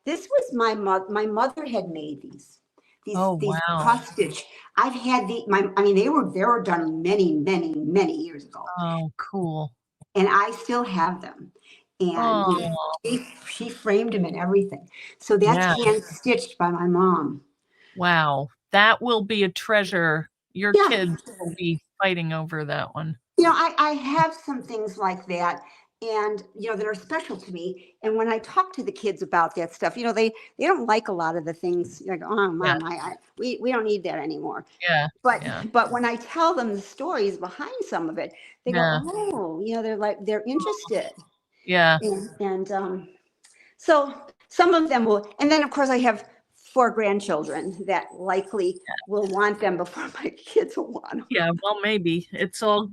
this was my mother had made Oh, these wow. cross stitch. I've had I mean, they were done many, many, many years ago, Oh, cool. and I still have them. And Oh, she framed them and everything. So that's yeah. hand stitched by my mom. Wow. That will be a treasure. Your Yeah. kids will be fighting over that one. I have some things like that. and that are special to me. And when I talk to the kids about that stuff, they don't like a lot of the things. Like, oh, Yeah. mom, we don't need that anymore. Yeah. But Yeah. but when I tell them the stories behind some of it, they go, Yeah. oh, they're interested. Yeah. And so some of them will, and then of course I have 4 grandchildren that likely will want them before my kids will want them. Yeah, well, maybe. It's all,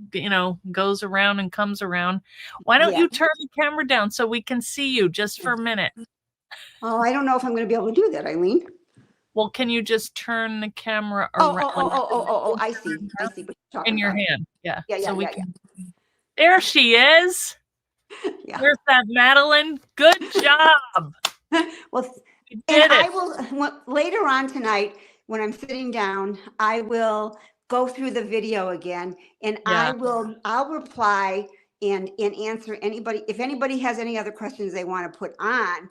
goes around and comes around. Why don't Yeah. you turn the camera down so we can see you just for a minute? Oh, I don't know if I'm going to be able to do that, Eileen. Well, can you just turn the camera Oh, around? I see. I see what you're talking In your about. hand. Yeah. Yeah, So we yeah. can. There she is. Yeah. There's that Madeline. Good job. Well, You and did it. I will, later on tonight, when I'm sitting down, I will go through the video again, and Yeah. I'll reply and answer anybody. If anybody has any other questions they want to put on,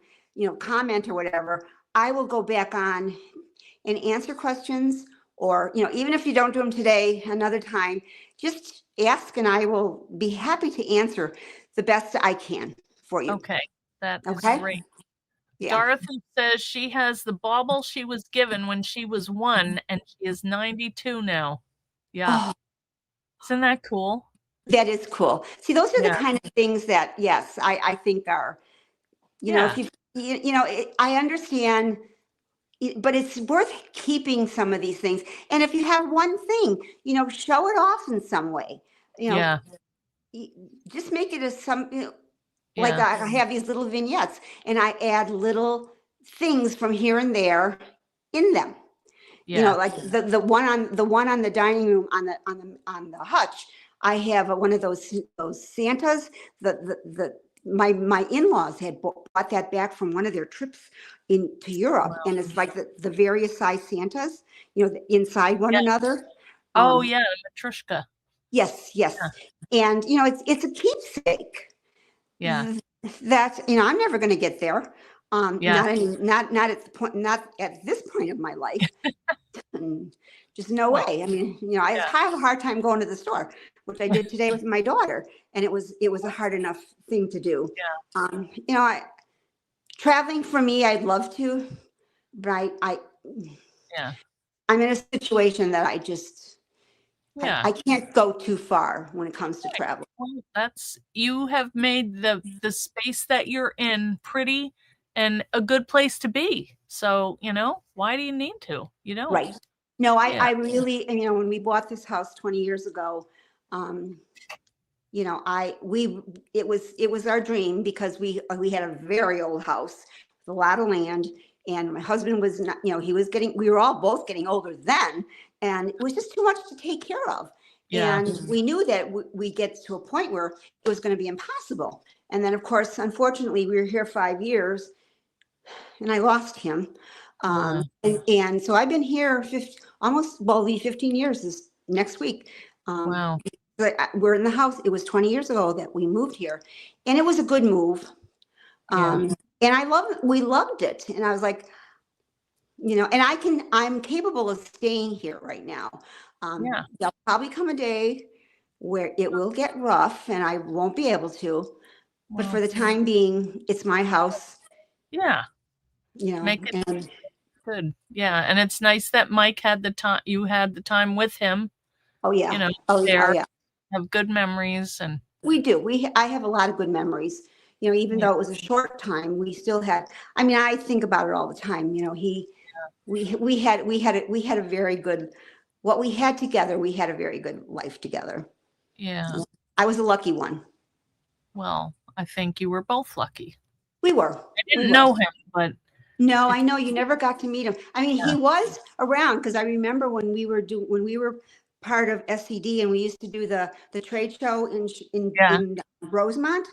comment or whatever, I will go back on and answer questions. Or, even if you don't do them today, another time, just ask and I will be happy to answer the best I can for you. Okay. That is Okay? great. Yeah. Dorothy says she has the bauble she was given when she was 1, and she is 92 now. Yeah. Oh, Isn't that cool? that is cool. See, those are the Yeah. kind of things that, yes, I think are, Yeah. if I understand, but it's worth keeping some of these things. And if you have one thing, show it off in some way. Yeah. Just make it as some, like Yeah. I have these little vignettes, and I add little things from here and there in them. Yeah. Like the one on the dining room on the hutch. I have one of those Santas. My in-laws had bought that back from one of their trips into Europe, Wow. and it's like the various size Santas, inside one Yeah. another. Oh, yeah, Matrushka. Yes, Yeah. and it's a keepsake. Yeah. That's I'm never going to get there. Yeah. Not at the point, not at this point of my life. Just no Well, way. I mean, I yeah. have a hard time going to the store, which I did today with my daughter, and it was a hard enough thing to do. Yeah. Traveling for me, I'd love to, but Yeah. I'm in a situation that Yeah. I can't go too far when it comes to travel. Well, you have made the space that you're in pretty and a good place to be. So, why do you need to? You don't. Right. No, Yeah. I really, when we bought this house 20 years ago, it was our dream, because we had a very old house with a lot of land, and my husband was not, we were all both getting older then, and it was just too much to take care of. Yeah. And we knew that we get to a point where it was going to be impossible. And then, of course, unfortunately, we were here 5 years, and I lost him. And so I've been here will be 15 years this next week. Wow. But we're in the house. It was 20 years ago that we moved here, and it was a good move. And we loved it. And I was like, and I'm capable of staying here right now. There'll probably come a day where it will get rough and I won't be able to, but for the time being, it's my house. Yeah. Make it good. Yeah. And it's nice that Mike had the time, you had the time with him. Oh yeah. Have good memories. And we do. I have a lot of good memories. Even though it was a short time, we still had. I mean, I think about it all the time. We had a very good. What we had together, we had a very good life together. Yeah. I was a lucky one. Well, I think you were both lucky. We were. I didn't know him, but. No, I know you never got to meet him. I mean, he was around, because I remember when we were part of SCD, and we used to do the trade show in Rosemont.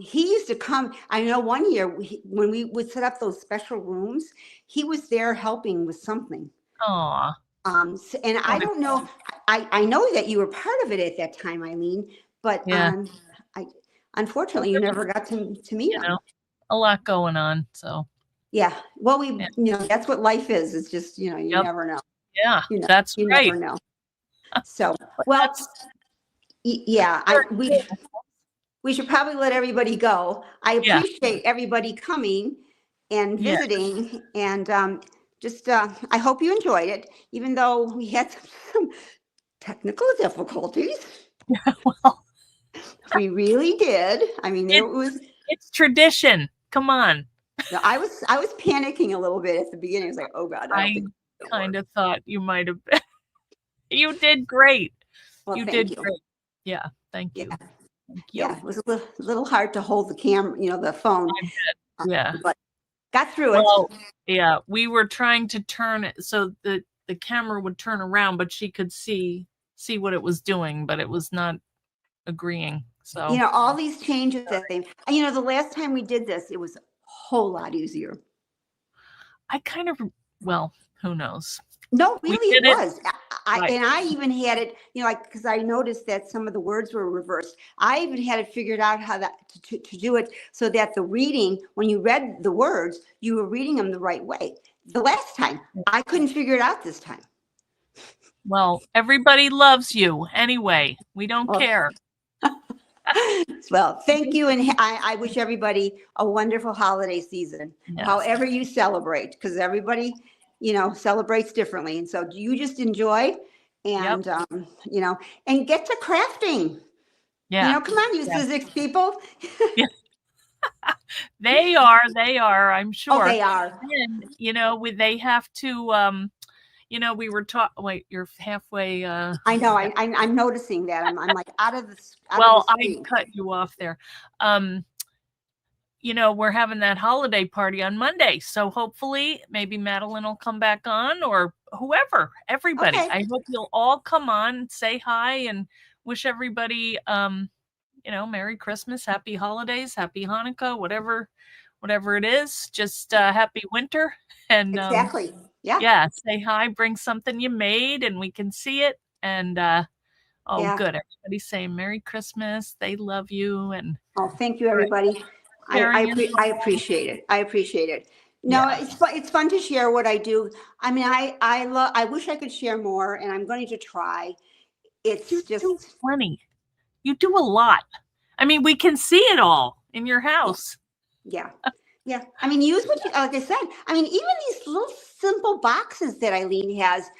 He used to come. I know one year when we would set up those special rooms, he was there helping with something. Aw. And I don't know. I know that you were part of it at that time, Eileen. But unfortunately, you never got to meet him. A lot going on. So. Yeah. Well, that's what life is. It's just you never know. Yeah, that's you right. never know. So we we should probably let everybody go. I Yeah. appreciate everybody coming and Yeah. visiting, and just I hope you enjoyed it, even though we had some technical difficulties. Well, We really did. I mean, there was. it's tradition. Come on. No, I was panicking a little bit at the beginning. I was like, oh God, I don't I think it's gonna kind work. of thought you might have been. You did great. Well, You thank did you. great. Yeah. Thank Yeah, you. Thank yeah. you. It was a little hard to hold the camera, the phone, I bet. Yeah. but got through it. Well, yeah, we were trying to turn it so the camera would turn around, but she could see what it was doing, but it was not agreeing. So All these changes that they, the last time we did this, it was a whole lot easier. I kind of, well, who knows? No, We really, it did it. was. Right. And I even had it, because I noticed that some of the words were reversed. I even had it figured out how to do it so that the reading, when you read the words, you were reading them the right way. The last time, I couldn't figure it out this time. Well, everybody loves you anyway. We don't Well, care. Well, thank you. And I wish everybody a wonderful holiday season, Yes. however you celebrate, because everybody, celebrates differently. And so you just enjoy and, and get to crafting. Yeah. Come on, you physics people. Yeah. They are, I'm Oh, sure. they are. And, they have to, we were talking, wait, you're halfway. I know. I'm noticing that. I'm like out of the Well, I screen. cut you off there. We're having that holiday party on Monday. So hopefully maybe Madeline will come back on or whoever, everybody. Okay. I hope you'll all come on, say hi and wish everybody, Merry Christmas, Happy Holidays, Happy Hanukkah, whatever it is, just happy winter. And Exactly. Yeah. yeah, say hi, bring something you made and we can see it. And oh, Yeah. good. Everybody's saying Merry Christmas. They love you. And Oh, thank you, everybody. I appreciate it. I appreciate it. No, yeah. it's fun to share what I do. I mean, I wish I could share more, and I'm going to try. It's You just do plenty. You do a lot. I mean, we can see it all in your house. Yeah. Yeah. I mean, use what you, like I said, I mean, even these little simple boxes that Eileen has,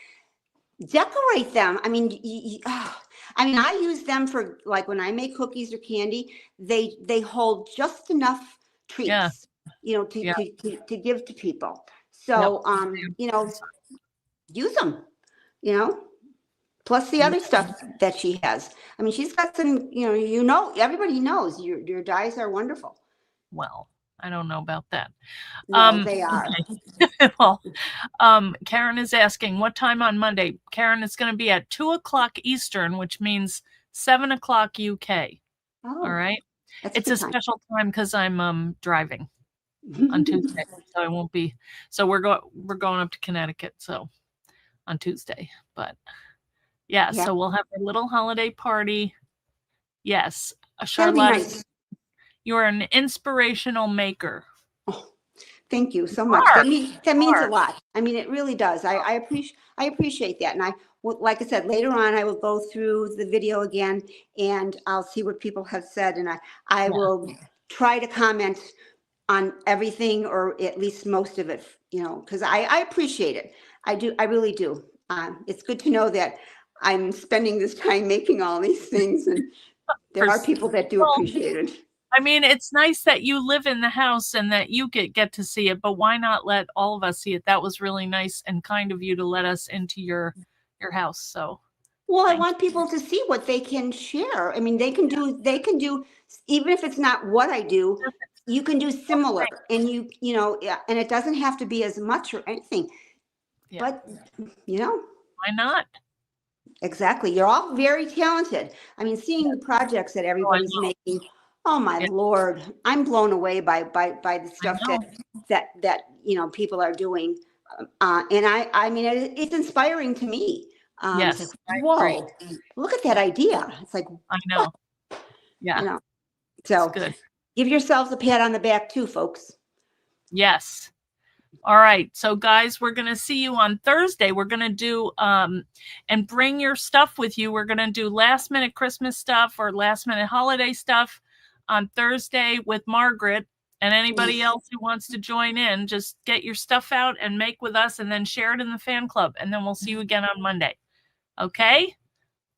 decorate them. I mean, I use them for like when I make cookies or candy, they hold just enough treats, Yeah. to give to people. So, use them, plus the other stuff that she has. I mean, she's got some, everybody knows your dies are wonderful. Well, I don't know about that. No, they are. Okay. Well, Karen is asking what time on Monday. Karen, it's going to be at 2:00 Eastern, which means 7:00 UK. Oh, all right. It's a special time because I'm driving on Tuesday, so I won't be. So we're going up to Connecticut, so on Tuesday. But yeah, so we'll have a little holiday party. Yes, Charlotte, nice. You're an inspirational maker. Oh, thank you so much. That means a lot. I mean, it really does. I appreciate that. And like I said, later on, I will go through the video again and I'll see what people have said. And I will try to comment on everything or at least most of it, because I appreciate it. I do. I really do. It's good to know that I'm spending this time making all these things and there are people that do appreciate it. I mean, it's nice that you live in the house and that you get to see it, but why not let all of us see it? That was really nice and kind of you to let us into your house. So, well, I want people to see what they can share. I mean, they can do, even if it's not what I do, you can do similar and and it doesn't have to be as much or anything, but why not? Exactly. You're all very talented. I mean, seeing the projects that everybody's making, oh my Lord, I'm blown away by the stuff that people are doing. And I mean, it's inspiring to me. Yes. Like, whoa, look at that idea. It's like, I know. Yeah. So good. Give yourselves a pat on the back too, folks. Yes. All right. So guys, we're going to see you on Thursday. We're going to do, and bring your stuff with you. We're going to do last minute Christmas stuff or last minute holiday stuff. on Thursday with Margaret. And anybody else who wants to join in, just get your stuff out and make with us and then share it in the fan club. And then we'll see you again on Monday. Okay?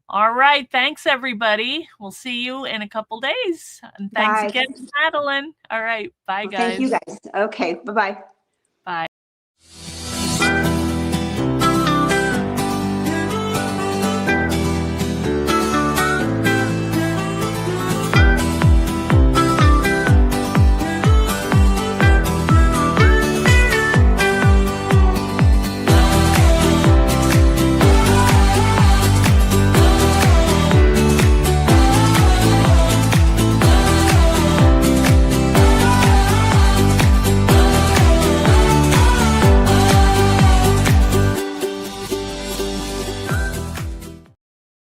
All right. Thanks, everybody. We'll see you in a couple days. And thanks Bye. again, Madeline. All right. Bye, Well, guys. thank you guys. Okay. Bye-bye.